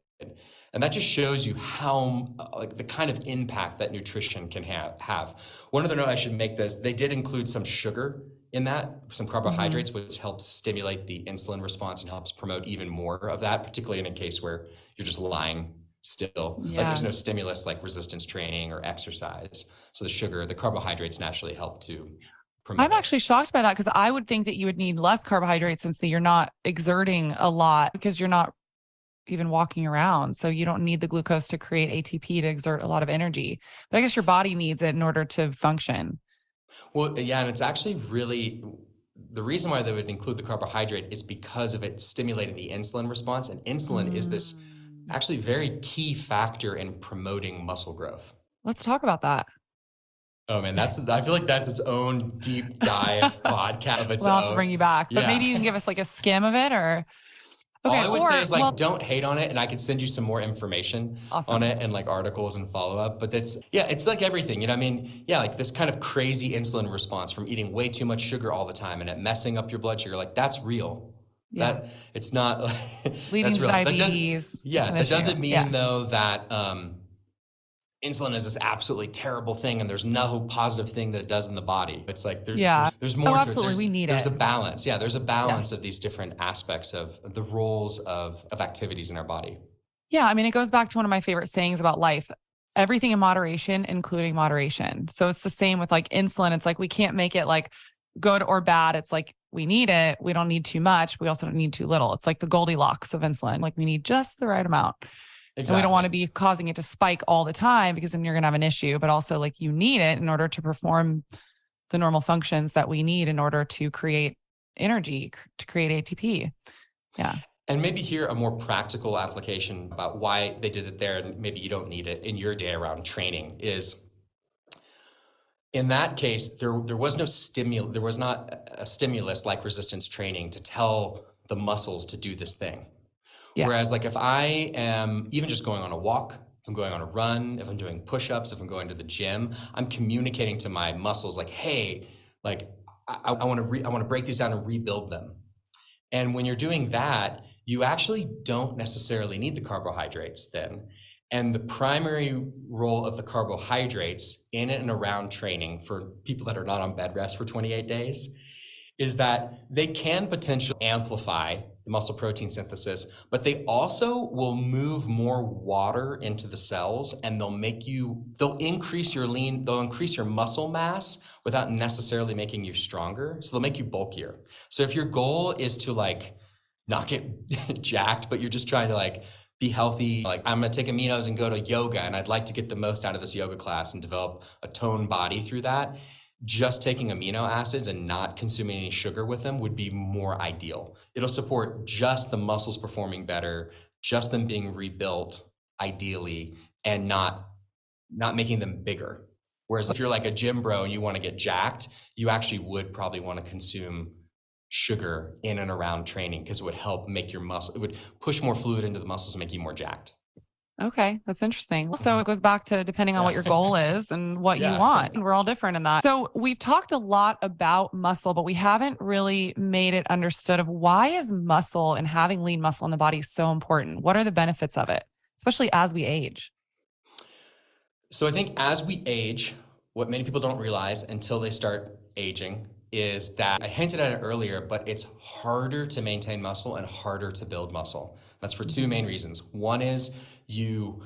[SPEAKER 1] And that just shows you how, like, the kind of impact that nutrition can have. One other note I should make this, they did include some sugar in that, some carbohydrates, which helps stimulate the insulin response and helps promote even more of that, particularly in a case where you're just lying still.
[SPEAKER 2] Yeah.
[SPEAKER 1] Like there's no stimulus like resistance training or exercise. So the carbohydrates naturally help to promote.
[SPEAKER 2] I'm actually shocked by that because I would think that you would need less carbohydrates since you're not exerting a lot because you're not even walking around. So you don't need the glucose to create ATP to exert a lot of energy. But I guess your body needs it in order to function.
[SPEAKER 1] Well, yeah, and it's actually really, the reason why they would include the carbohydrate is because of it stimulating the insulin response. And insulin is this actually very key factor in promoting muscle growth.
[SPEAKER 2] Let's talk about that.
[SPEAKER 1] Oh man, I feel like that's its own deep dive podcast of its
[SPEAKER 2] We'll
[SPEAKER 1] own.
[SPEAKER 2] have to bring you back, but maybe you can give us like a skim of it or.
[SPEAKER 1] Okay, all I would say is don't hate on it, and I could send you some more information on it and like articles and follow up. But it's like everything, I mean, like this kind of crazy insulin response from eating way too much sugar all the time and it messing up your blood sugar. Like that's real. Yeah. That it's not
[SPEAKER 2] leading to diabetes.
[SPEAKER 1] That doesn't mean though that insulin is this absolutely terrible thing and there's no positive thing that it does in the body. It's like there's more to
[SPEAKER 2] absolutely. We need
[SPEAKER 1] there's
[SPEAKER 2] it.
[SPEAKER 1] a balance. Yeah, there's a balance of these different aspects of the roles of activities in our body.
[SPEAKER 2] Yeah, I mean, it goes back to one of my favorite sayings about life. Everything in moderation, including moderation. So it's the same with like insulin. It's like we can't make it like good or bad. It's like we need it. We don't need too much. We also don't need too little. It's like the Goldilocks of insulin. Like we need just the right amount. Exactly. And we don't want to be causing it to spike all the time because then you're going to have an issue, but also like you need it in order to perform the normal functions that we need in order to create energy, to create ATP. Yeah.
[SPEAKER 1] And maybe here a more practical application about why they did it there and maybe you don't need it in your day around training is in that case, there was no stimulus, there was not a stimulus like resistance training to tell the muscles to do this thing. Yeah. Whereas like if I am even just going on a walk, if I'm going on a run, if I'm doing push-ups, if I'm going to the gym, I'm communicating to my muscles like, hey, like I want to break these down and rebuild them. And when you're doing that, you actually don't necessarily need the carbohydrates then. And the primary role of the carbohydrates in and around training for people that are not on bed rest for 28 days is that they can potentially amplify the muscle protein synthesis, but they also will move more water into the cells and they'll increase your muscle mass without necessarily making you stronger. So they'll make you bulkier. So if your goal is to like not get jacked, but you're just trying to like be healthy, like I'm going to take aminos and go to yoga and I'd like to get the most out of this yoga class and develop a toned body through that, just taking amino acids and not consuming any sugar with them would be more ideal. It'll support just the muscles performing better, just them being rebuilt ideally, and not making them bigger. Whereas if you're like a gym bro and you want to get jacked, you actually would probably want to consume sugar in and around training because it would help make your muscle, it would push more fluid into the muscles and make you more jacked.
[SPEAKER 2] Okay, that's interesting. So it goes back to depending on what your goal is and what you want. And we're all different in that. So we've talked a lot about muscle, but we haven't really made it understood of why is muscle and having lean muscle in the body so important? What are the benefits of it, especially as we age?
[SPEAKER 1] So I think as we age, what many people don't realize until they start aging is that I hinted at it earlier, but it's harder to maintain muscle and harder to build muscle. That's for two main reasons. One is you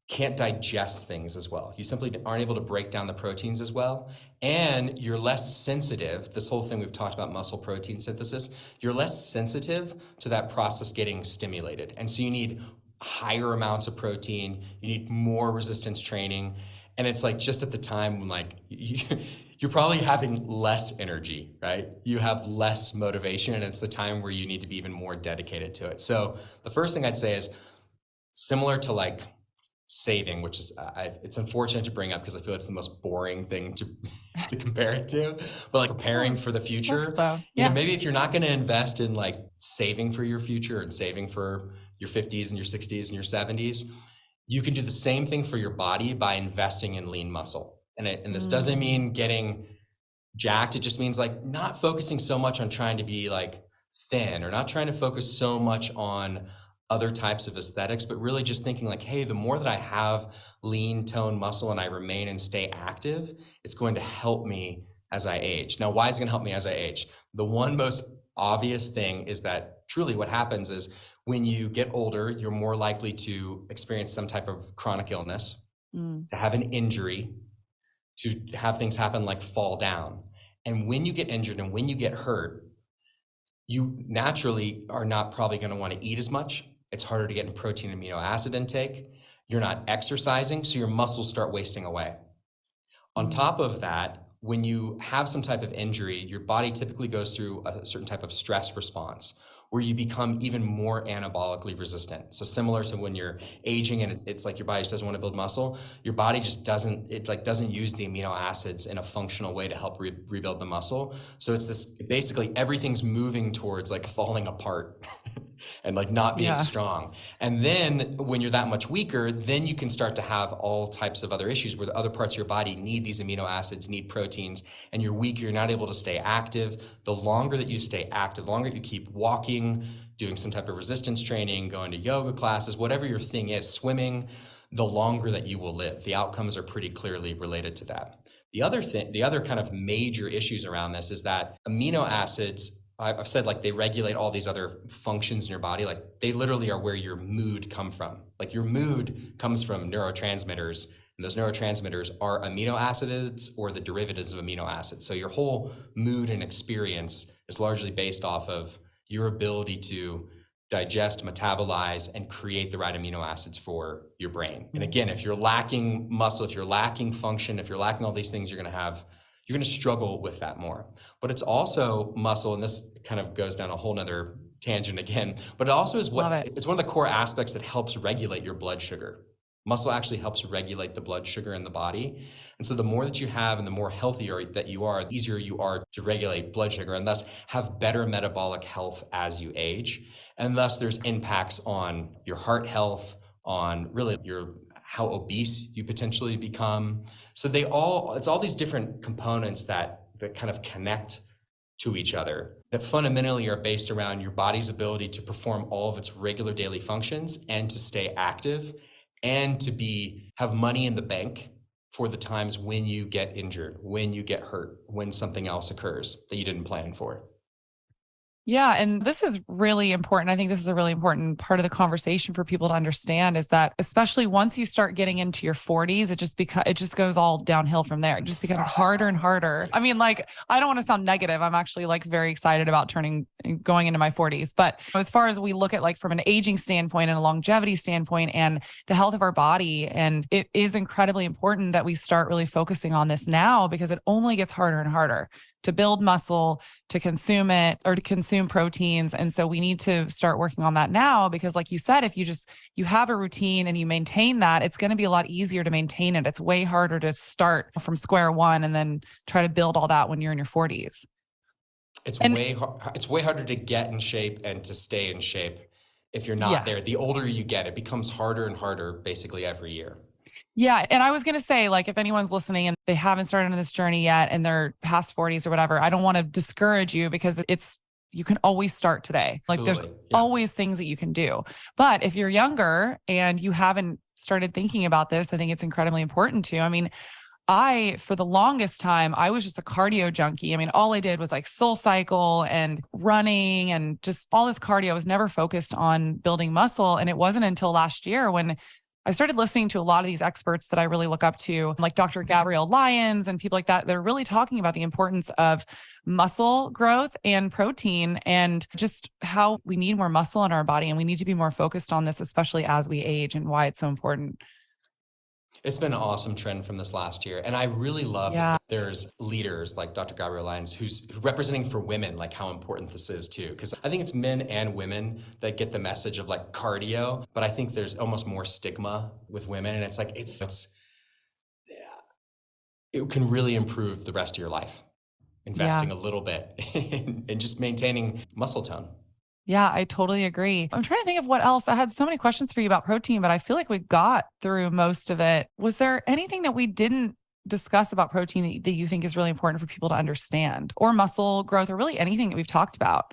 [SPEAKER 1] can't digest things as well. You simply aren't able to break down the proteins as well. And you're less sensitive. This whole thing we've talked about muscle protein synthesis, you're less sensitive to that process getting stimulated. And so you need higher amounts of protein, you need more resistance training. And it's like just at the time when like you're probably having less energy, right? You have less motivation and it's the time where you need to be even more dedicated to it. So the first thing I'd say is similar to like saving, which is, it's unfortunate to bring up because I feel it's the most boring thing to compare it to, but like preparing for the future, you know, maybe if you're not going to invest in like saving for your future and saving for your 50s and your 60s and your 70s, you can do the same thing for your body by investing in lean muscle. And this doesn't mean getting jacked. It just means like not focusing so much on trying to be like thin, or not trying to focus so much on other types of aesthetics, but really just thinking like, hey, the more that I have lean toned muscle and I remain and stay active, it's going to help me as I age. Now, why is it going to help me as I age? The one most obvious thing is that truly what happens is when you get older, you're more likely to experience some type of chronic illness, to have an injury, to have things happen like fall down. And when you get injured and when you get hurt, you naturally are not probably going to want to eat as much. It's harder to get in protein and amino acid intake. You're not exercising, so your muscles start wasting away. On top of that, when you have some type of injury, your body typically goes through a certain type of stress response where you become even more anabolically resistant. So similar to when you're aging and it's like your body just doesn't want to build muscle, your body just doesn't use the amino acids in a functional way to help rebuild the muscle. So it's this, basically everything's moving towards like falling apart and like not being strong. And then when you're that much weaker, then you can start to have all types of other issues where the other parts of your body need these amino acids, need proteins, and you're weak, you're not able to stay active. The longer that you stay active, the longer you keep walking, doing some type of resistance training, going to yoga classes, whatever your thing is, swimming, the longer that you will live. The outcomes are pretty clearly related to that. The other kind of major issues around this is that amino acids, I've said like they regulate all these other functions in your body. Like they literally are where your mood come from. Like your mood comes from neurotransmitters, and those neurotransmitters are amino acids or the derivatives of amino acids. So your whole mood and experience is largely based off of your ability to digest, metabolize, and create the right amino acids for your brain. And again, if you're lacking muscle, if you're lacking function, if you're lacking all these things, you're going to struggle with that more. But it's also muscle, and this kind of goes down a whole nother tangent again, but it also is it's one of the core aspects that helps regulate your blood sugar. Muscle actually helps regulate the blood sugar in the body. And so the more that you have and the more healthier that you are, the easier you are to regulate blood sugar and thus have better metabolic health as you age. And thus there's impacts on your heart health, on really how obese you potentially become. So it's all these different components that kind of connect to each other that fundamentally are based around your body's ability to perform all of its regular daily functions and to stay active and to have money in the bank for the times when you get injured, when you get hurt, when something else occurs that you didn't plan for.
[SPEAKER 2] Yeah. And this is really important. I think this is a really important part of the conversation for people to understand is that, especially once you start getting into your 40s, it just goes all downhill from there. It just becomes harder and harder. I mean, like, I don't want to sound negative. I'm actually like very excited about going into my 40s. But as far as we look at like from an aging standpoint and a longevity standpoint and the health of our body, and it is incredibly important that we start really focusing on this now because it only gets harder and harder to build muscle, to consume it, or to consume proteins. And so we need to start working on that now because like you said, if you have a routine and you maintain that, it's going to be a lot easier to maintain it. It's way harder to start from square one and then try to build all that when you're in your 40s.
[SPEAKER 1] It's way harder to get in shape and to stay in shape if you're not there. The older you get, it becomes harder and harder basically every year.
[SPEAKER 2] Yeah. And I was going to say, like, if anyone's listening and they haven't started on this journey yet and they're past 40s or whatever, I don't want to discourage you because you can always start today. Like there's always things that you can do. But if you're younger and you haven't started thinking about this, I think it's incredibly important to. I mean, for the longest time, I was just a cardio junkie. I mean, all I did was like SoulCycle and running and just all this cardio. I was never focused on building muscle. And it wasn't until last year when I started listening to a lot of these experts that I really look up to, like Dr. Gabrielle Lyons and people like that. They're really talking about the importance of muscle growth and protein and just how we need more muscle in our body. And we need to be more focused on this, especially as we age, and why it's so important.
[SPEAKER 1] It's been an awesome trend from this last year. And I really love
[SPEAKER 2] Yeah.
[SPEAKER 1] that there's leaders like Dr. Gabrielle Lyons who's representing for women, like how important this is too. Because I think it's men and women that get the message of like cardio, but I think there's almost more stigma with women. And it's like, it can really improve the rest of your life, investing a little bit and just maintaining muscle tone.
[SPEAKER 2] Yeah, I totally agree. I'm trying to think of what else. I had so many questions for you about protein, but I feel like we got through most of it. Was there anything that we didn't discuss about protein that you think is really important for people to understand, or muscle growth, or really anything that we've talked about?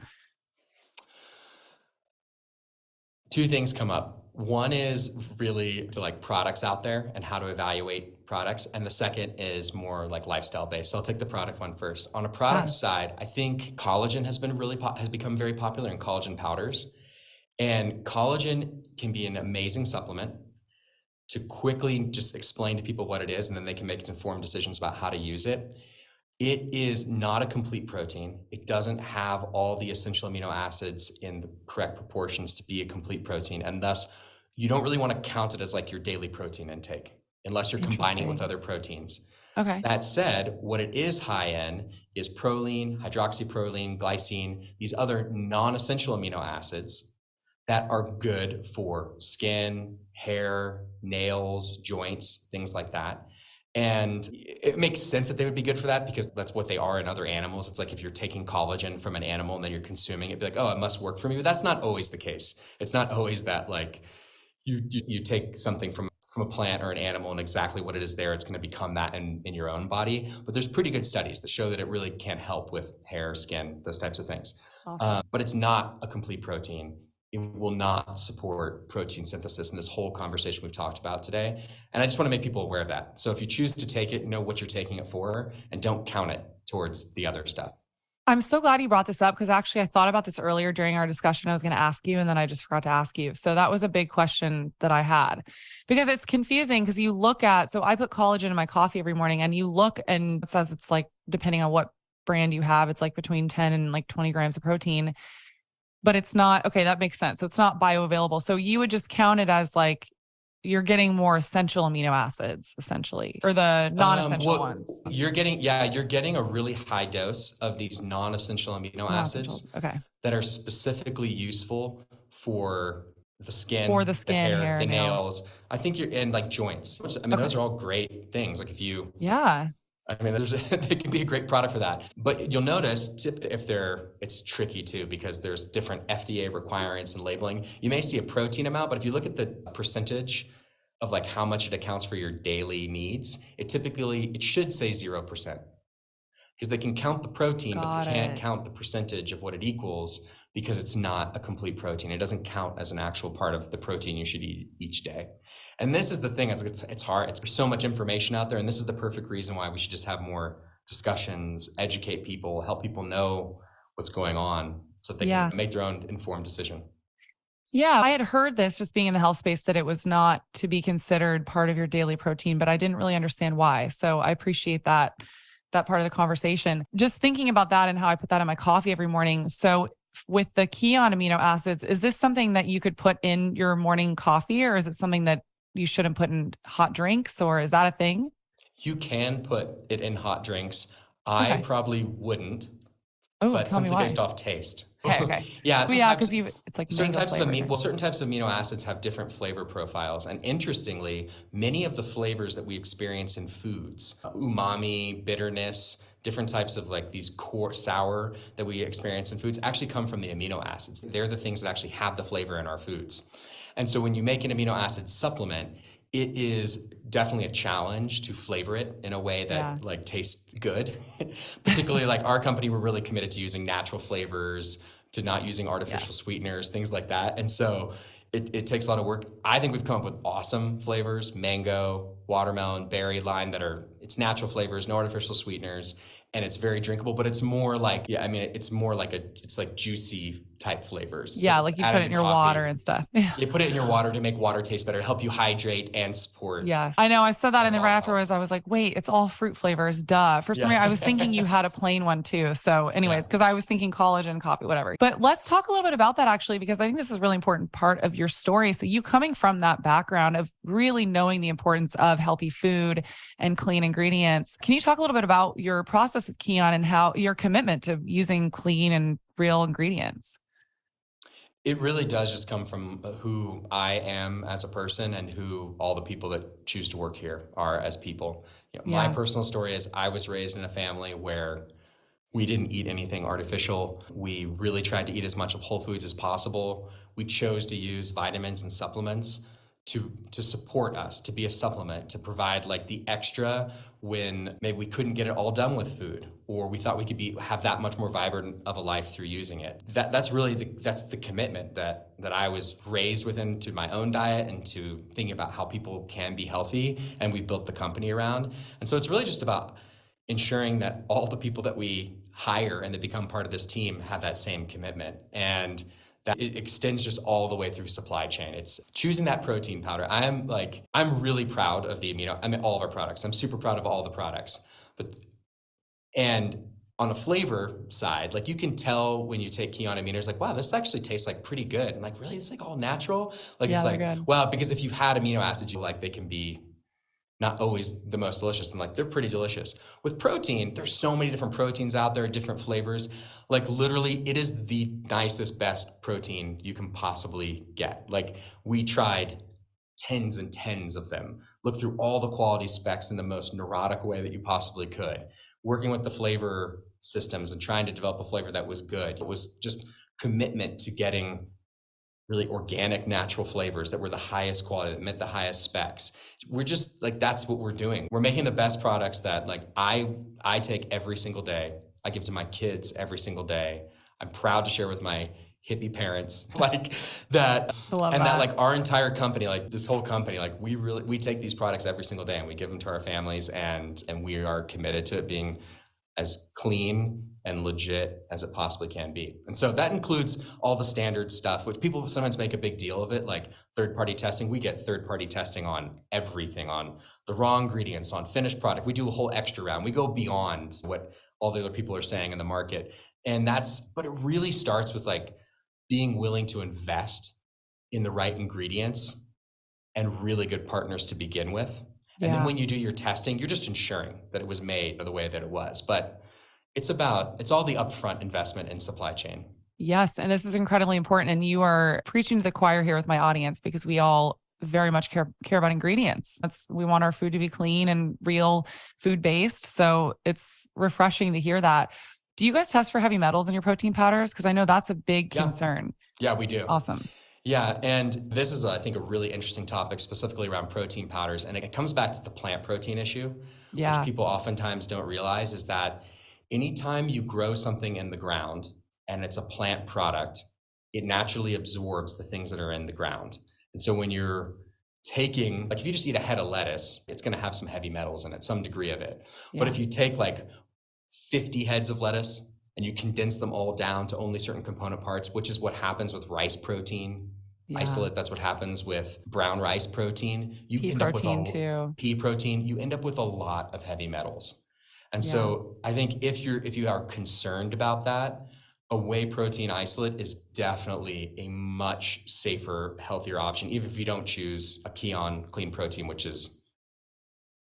[SPEAKER 1] Two things come up. One is really to like products out there and how to evaluate products. And the second is more like lifestyle based. So I'll take the product one first. On a product side, I think collagen has been has become very popular in collagen powders. And collagen can be an amazing supplement to quickly just explain to people what it is, and then they can make informed decisions about how to use it. It is not a complete protein. It doesn't have all the essential amino acids in the correct proportions to be a complete protein. And thus, you don't really want to count it as like your daily protein intake unless you're combining it with other proteins.
[SPEAKER 2] Okay.
[SPEAKER 1] That said, what it is high in is proline, hydroxyproline, glycine, these other non-essential amino acids that are good for skin, hair, nails, joints, things like that. And it makes sense that they would be good for that because that's what they are in other animals. It's like if you're taking collagen from an animal and then you're consuming it, it'd be like, oh, it must work for me. But that's not always the case. It's not always that like you take something from a plant or an animal and exactly what it is there, it's going to become that in your own body. But there's pretty good studies that show that it really can help with hair, skin, those types of things. Awesome. But it's not a complete protein. It will not support protein synthesis in this whole conversation we've talked about today. And I just want to make people aware of that. So if you choose to take it, know what you're taking it for and don't count it towards the other stuff.
[SPEAKER 2] I'm so glad you brought this up because actually I thought about this earlier during our discussion. I was going to ask you and then I just forgot to ask you. So that was a big question that I had because it's confusing because you look at, so I put collagen in my coffee every morning and you look and it says it's like, depending on what brand you have, it's like between 10 and like 20 grams of protein, but it's not, okay, that makes sense. So it's not bioavailable. So you would just count it as like, you're getting more essential amino acids essentially, or the non-essential ones.
[SPEAKER 1] You're getting a really high dose of these non-essential amino acids that are specifically useful for the skin, the hair, the nails. I think you're in like joints. Those are all great things. Like if you, they can be a great product for that. But you'll notice it's tricky too, because there's different FDA requirements and labeling. You may see a protein amount, but if you look at the percentage of like how much it accounts for your daily needs, it should say 0%. Because they can count the protein, but they can't count the percentage of what it equals because it's not a complete protein. It doesn't count as an actual part of the protein you should eat each day. And this is the thing, it's hard. There's so much information out there, and this is the perfect reason why we should just have more discussions, educate people, help people know what's going on so that they can make their own informed decision.
[SPEAKER 2] Yeah, I had heard this just being in the health space that it was not to be considered part of your daily protein, but I didn't really understand why. So I appreciate that part of the conversation. Just thinking about that and how I put that in my coffee every morning. So with the Kion amino acids, is this something that you could put in your morning coffee, or is it something that you shouldn't put in hot drinks, or is that a thing?
[SPEAKER 1] You can put it in hot drinks. I probably wouldn't.
[SPEAKER 2] Oh,
[SPEAKER 1] but simply based off taste.
[SPEAKER 2] Okay. Because it's like
[SPEAKER 1] certain types of amino acids have different flavor profiles, and interestingly, many of the flavors that we experience in foods, umami, bitterness, different types of like these core sour that we experience in foods, actually come from the amino acids. They're the things that actually have the flavor in our foods. And so when you make an amino acid supplement, it is definitely a challenge to flavor it in a way that like tastes good. Particularly like our company, we're really committed to using natural flavors, to not using artificial sweeteners, things like that. And so it takes a lot of work. I think we've come up with awesome flavors: mango, watermelon, berry, lime, it's natural flavors, no artificial sweeteners, and it's very drinkable, but it's more like, it's like juicy type flavors.
[SPEAKER 2] Yeah,
[SPEAKER 1] So
[SPEAKER 2] like you put
[SPEAKER 1] added
[SPEAKER 2] it
[SPEAKER 1] to
[SPEAKER 2] in your
[SPEAKER 1] coffee.
[SPEAKER 2] water and stuff. Yeah.
[SPEAKER 1] You put it in your water to make water taste better, help you hydrate and support
[SPEAKER 2] Yes. I know. I said that, and then
[SPEAKER 1] overall
[SPEAKER 2] right
[SPEAKER 1] health.
[SPEAKER 2] afterwards, I was like, wait, it's all fruit flavors. Duh. For some reason, I was thinking you had a plain one too. So anyways, because I was thinking collagen, coffee, whatever. But let's talk a little bit about that actually, because I think this is a really important part of your story. So you coming from that background of really knowing the importance of healthy food and clean ingredients. Can you talk a little bit about your process with Kion and how your commitment to using clean and real ingredients?
[SPEAKER 1] It really does just come from who I am as a person and who all the people that choose to work here are as people. My personal story is I was raised in a family where we didn't eat anything artificial. We really tried to eat as much of whole foods as possible. We chose to use vitamins and supplements to support us, to be a supplement, to provide like the extra when maybe we couldn't get it all done with food, or we thought we could have that much more vibrant of a life through using it. That's really that's the commitment that I was raised within to my own diet and to thinking about how people can be healthy, and we built the company around. And so it's really just about ensuring that all the people that we hire and that become part of this team have that same commitment. And that it extends just all the way through supply chain. It's choosing that protein powder. I'm really proud of all of our products. I'm super proud of all the products. And on a flavor side, like you can tell when you take Kion aminos, like, wow, this actually tastes like pretty good. And like, really, it's like all natural. Like, it's like, good. Well, because if you've had amino acids, they can be not always the most delicious, and like they're pretty delicious. With protein, there's so many different proteins out there, different flavors. Like literally, it is the nicest, best protein you can possibly get. Like we tried tens and tens of them, looked through all the quality specs in the most neurotic way that you possibly could, working with the flavor systems and trying to develop a flavor that was good. It was just commitment to getting really organic, natural flavors that were the highest quality, that met the highest specs. We're just like, that's what we're doing. We're making the best products that like I take every single day. I give to my kids every single day. I'm proud to share with my hippie parents like that. And that like our entire company, like this whole company, like we take these products every single day and we give them to our families, and we are committed to it being as clean and legit as it possibly can be. And so that includes all the standard stuff, which people sometimes make a big deal of it, like third-party testing. We get third-party testing on everything, on the raw ingredients, on finished product. We do a whole extra round. We go beyond what all the other people are saying in the market. But it really starts with like being willing to invest in the right ingredients and really good partners to begin with. And then when you do your testing, you're just ensuring that it was made the way that it was. But it's all the upfront investment in supply chain.
[SPEAKER 2] Yes. And this is incredibly important. And you are preaching to the choir here with my audience, because we all very much care about ingredients. We want our food to be clean and real food based. So it's refreshing to hear that. Do you guys test for heavy metals in your protein powders? Because I know that's a big concern.
[SPEAKER 1] Yeah, we do.
[SPEAKER 2] Awesome.
[SPEAKER 1] Yeah, and this is, I think, a really interesting topic, specifically around protein powders. And it comes back to the plant protein issue, which people oftentimes don't realize, is that anytime you grow something in the ground and it's a plant product, it naturally absorbs the things that are in the ground. And so when you're taking, like if you just eat a head of lettuce, it's going to have some heavy metals in it, some degree of it. Yeah. But if you take like 50 heads of lettuce and you condense them all down to only certain component parts, which is what happens with rice protein isolate. That's what happens with brown rice protein. You end up with pea protein. You end up with a lot of heavy metals. And so I think if you are concerned about that, a whey protein isolate is definitely a much safer, healthier option, even if you don't choose a Kion clean protein, which is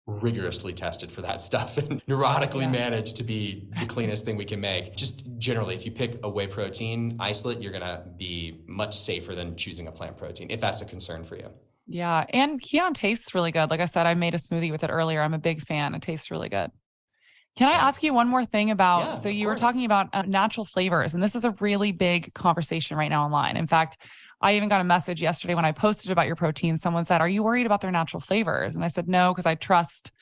[SPEAKER 1] rigorously tested for that stuff and neurotically managed to be the cleanest thing we can make. Just generally, if you pick a whey protein isolate, you're going to be much safer than choosing a plant protein, if that's a concern for you. Yeah.
[SPEAKER 2] And Kion tastes really good. Like I said, I made a smoothie with it earlier. I'm a big fan. It tastes really good. Can I ask you one more thing about, so you were talking about natural flavors, and this is a really big conversation right now online. In fact, I even got a message yesterday when I posted about your protein. Someone said, are you worried about their natural flavors? And I said, no, because I trust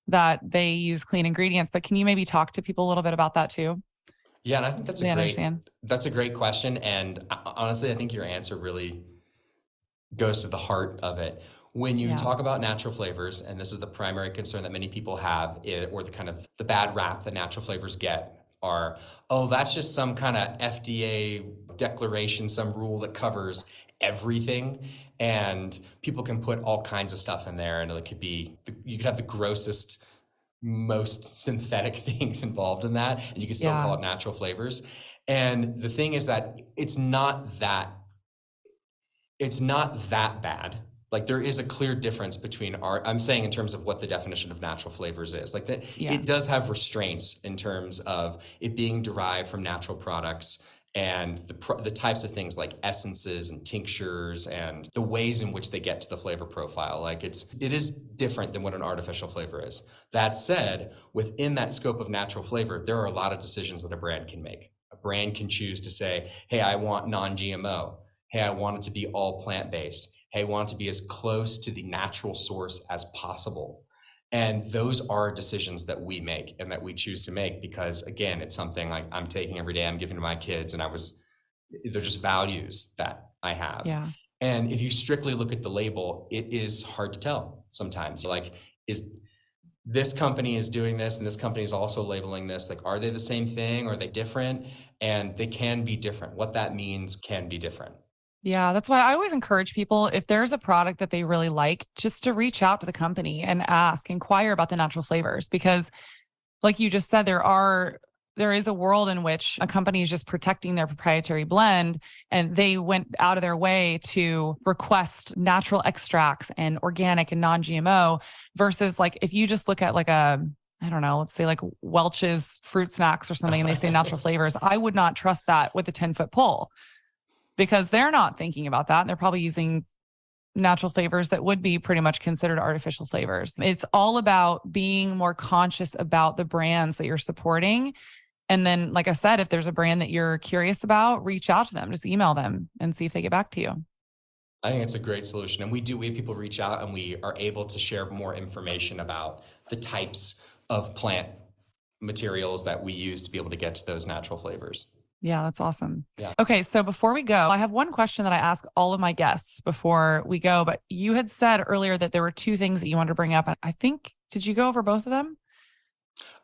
[SPEAKER 2] that they use clean ingredients. But can you maybe talk to people a little bit about that too?
[SPEAKER 1] Yeah, and I think that's a great question. And honestly, I think your answer really goes to the heart of it. When you talk about natural flavors, and this is the primary concern that many people have, or the kind of the bad rap that natural flavors get are, oh, that's just some kind of FDA declaration, some rule that covers everything, and people can put all kinds of stuff in there, and it could be, you could have the grossest, most synthetic things involved in that, and you can still call it natural flavors. And the thing is that it's not that bad. Like, there is a clear difference between I'm saying in terms of what the definition of natural flavors is. Like, that it does have restraints in terms of it being derived from natural products, and the types of things like essences and tinctures and the ways in which they get to the flavor profile. Like, it is different than what an artificial flavor is. That said, within that scope of natural flavor, there are a lot of decisions that a brand can make. A brand can choose to say, hey, I want non-GMO. Hey, I want it to be all plant-based. Hey, I want it to be as close to the natural source as possible. And those are decisions that we make and that we choose to make because, again, it's something like I'm taking every day, I'm giving to my kids, and they're just values that I have.
[SPEAKER 2] Yeah.
[SPEAKER 1] And if you strictly look at the label, it is hard to tell sometimes. Like, is this company is doing this and this company is also labeling this? Like, are they the same thing? Or are they different? And they can be different. What that means can be different.
[SPEAKER 2] Yeah, that's why I always encourage people, if there's a product that they really like, just to reach out to the company and inquire about the natural flavors. Because like you just said, there is a world in which a company is just protecting their proprietary blend, and they went out of their way to request natural extracts and organic and non-GMO, versus like, if you just look at like I don't know, let's say like Welch's fruit snacks or something, and they say natural flavors, I would not trust that with a 10-foot pole. Because they're not thinking about that. And they're probably using natural flavors that would be pretty much considered artificial flavors. It's all about being more conscious about the brands that you're supporting. And then, like I said, if there's a brand that you're curious about, reach out to them, just email them and see if they get back to you.
[SPEAKER 1] I think it's a great solution. And we have people reach out, and we are able to share more information about the types of plant materials that we use to be able to get to those natural flavors.
[SPEAKER 2] Yeah, that's awesome.
[SPEAKER 1] Yeah.
[SPEAKER 2] Okay, so before we go, I have one question that I ask all of my guests before we go, but you had said earlier that there were two things that you wanted to bring up. I think, did you go over both of them?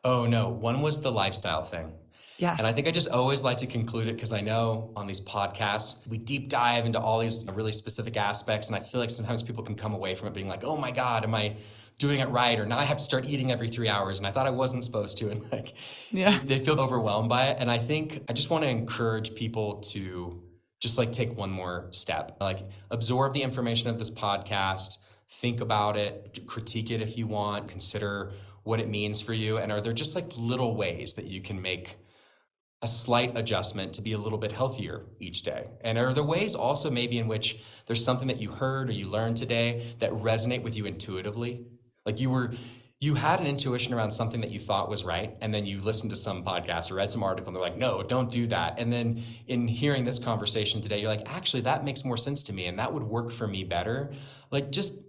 [SPEAKER 1] Oh, no. One was the lifestyle thing.
[SPEAKER 2] Yes.
[SPEAKER 1] And I think I just always like to conclude it, because I know on these podcasts, we deep dive into all these really specific aspects. And I feel like sometimes people can come away from it being like, oh my God, am I doing it right? Or now I have to start eating every 3 hours, and I thought I wasn't supposed to. And like, they feel overwhelmed by it. And I think I just want to encourage people to just like take one more step, like absorb the information of this podcast, think about it, critique it if you want, consider what it means for you. And are there just like little ways that you can make a slight adjustment to be a little bit healthier each day? And are there ways also maybe in which there's something that you heard or you learned today that resonate with you intuitively? Like you had an intuition around something that you thought was right, and then you listened to some podcast or read some article and they're like, no, don't do that. And then in hearing this conversation today, you're like, actually, that makes more sense to me and that would work for me better. Like, just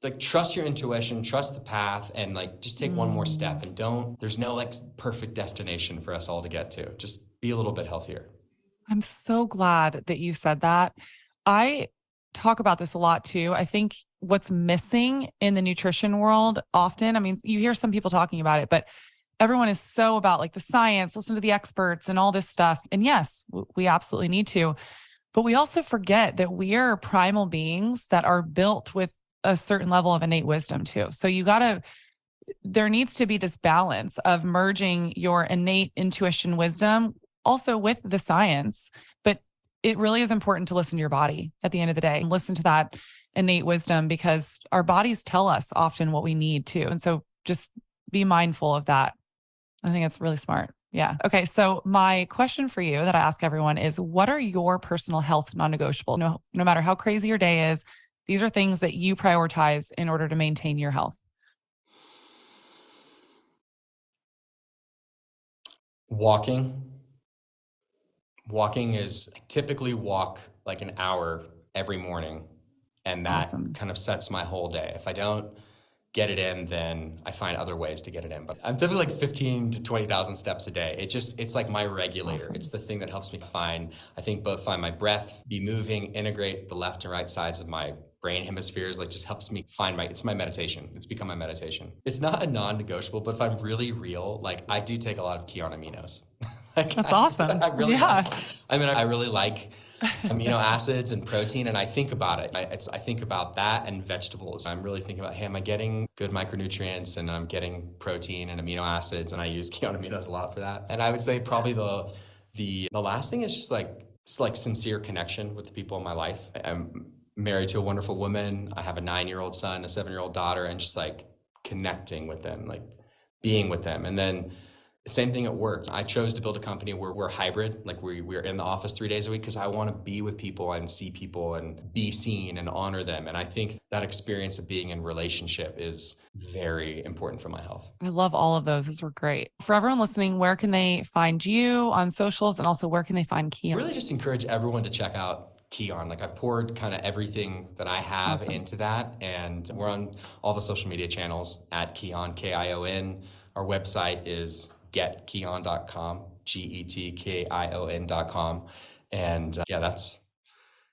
[SPEAKER 1] like trust your intuition, trust the path, and like just take one more step, and there's no like perfect destination for us all to get to. Just be a little bit healthier.
[SPEAKER 2] I'm so glad that you said that. I talk about this a lot too. I think what's missing in the nutrition world often, I mean, you hear some people talking about it, but everyone is so about like the science, listen to the experts and all this stuff. And yes, we absolutely need to, but we also forget that we are primal beings that are built with a certain level of innate wisdom too. So there needs to be this balance of merging your innate intuition wisdom also with the science. But it really is important to listen to your body at the end of the day and listen to that innate wisdom, because our bodies tell us often what we need too. And so just be mindful of that. I think it's really smart. Yeah. Okay. So my question for you that I ask everyone is, what are your personal health non-negotiable? No matter how crazy your day is, these are things that you prioritize in order to maintain your health.
[SPEAKER 1] Walking is, I typically walk like an hour every morning, and that kind of sets my whole day. If I don't get it in, then I find other ways to get it in. But I'm typically like 15 to 20,000 steps a day. It's like my regulator. It's the thing that helps me find my breath, be moving, integrate the left and right sides of my brain hemispheres, like just helps me find it's my meditation. It's become my meditation. It's not a non-negotiable, but if I'm really real, like I do take a lot of Kion aminos. Like,
[SPEAKER 2] That's awesome.
[SPEAKER 1] I really
[SPEAKER 2] Yeah.
[SPEAKER 1] I really like amino acids and protein, and I think about it. I think about that and vegetables. I'm really thinking about, hey, am I getting good micronutrients, and I'm getting protein and amino acids, and I use Kion aminos a lot for that. And I would say probably the last thing is just like sincere connection with the people in my life. I'm married to a wonderful woman. I have a 9-year-old son, a 7-year-old daughter, and just like connecting with them, like being with them. And then same thing at work. I chose to build a company where we're hybrid, like we're in the office 3 days a week, because I want to be with people and see people and be seen and honor them. And I think that experience of being in relationship is very important for my health.
[SPEAKER 2] I love all of those. Those were great. For everyone listening, where can they find you on socials, and also where can they find Kion?
[SPEAKER 1] Really just encourage everyone to check out Kion. Like, I've poured kind of everything that I have into that, and we're on all the social media channels at Kion, Kion. Our website is getkion.com, getkion.com. And that's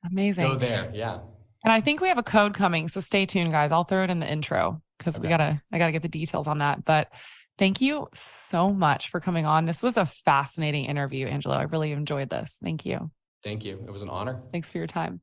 [SPEAKER 2] amazing.
[SPEAKER 1] Go there. Yeah.
[SPEAKER 2] And I think we have a code coming, so stay tuned, guys. I'll throw it in the intro because I gotta get the details on that. But thank you so much for coming on. This was a fascinating interview, Angelo. I really enjoyed this. Thank you.
[SPEAKER 1] Thank you. It was an honor.
[SPEAKER 2] Thanks for your time.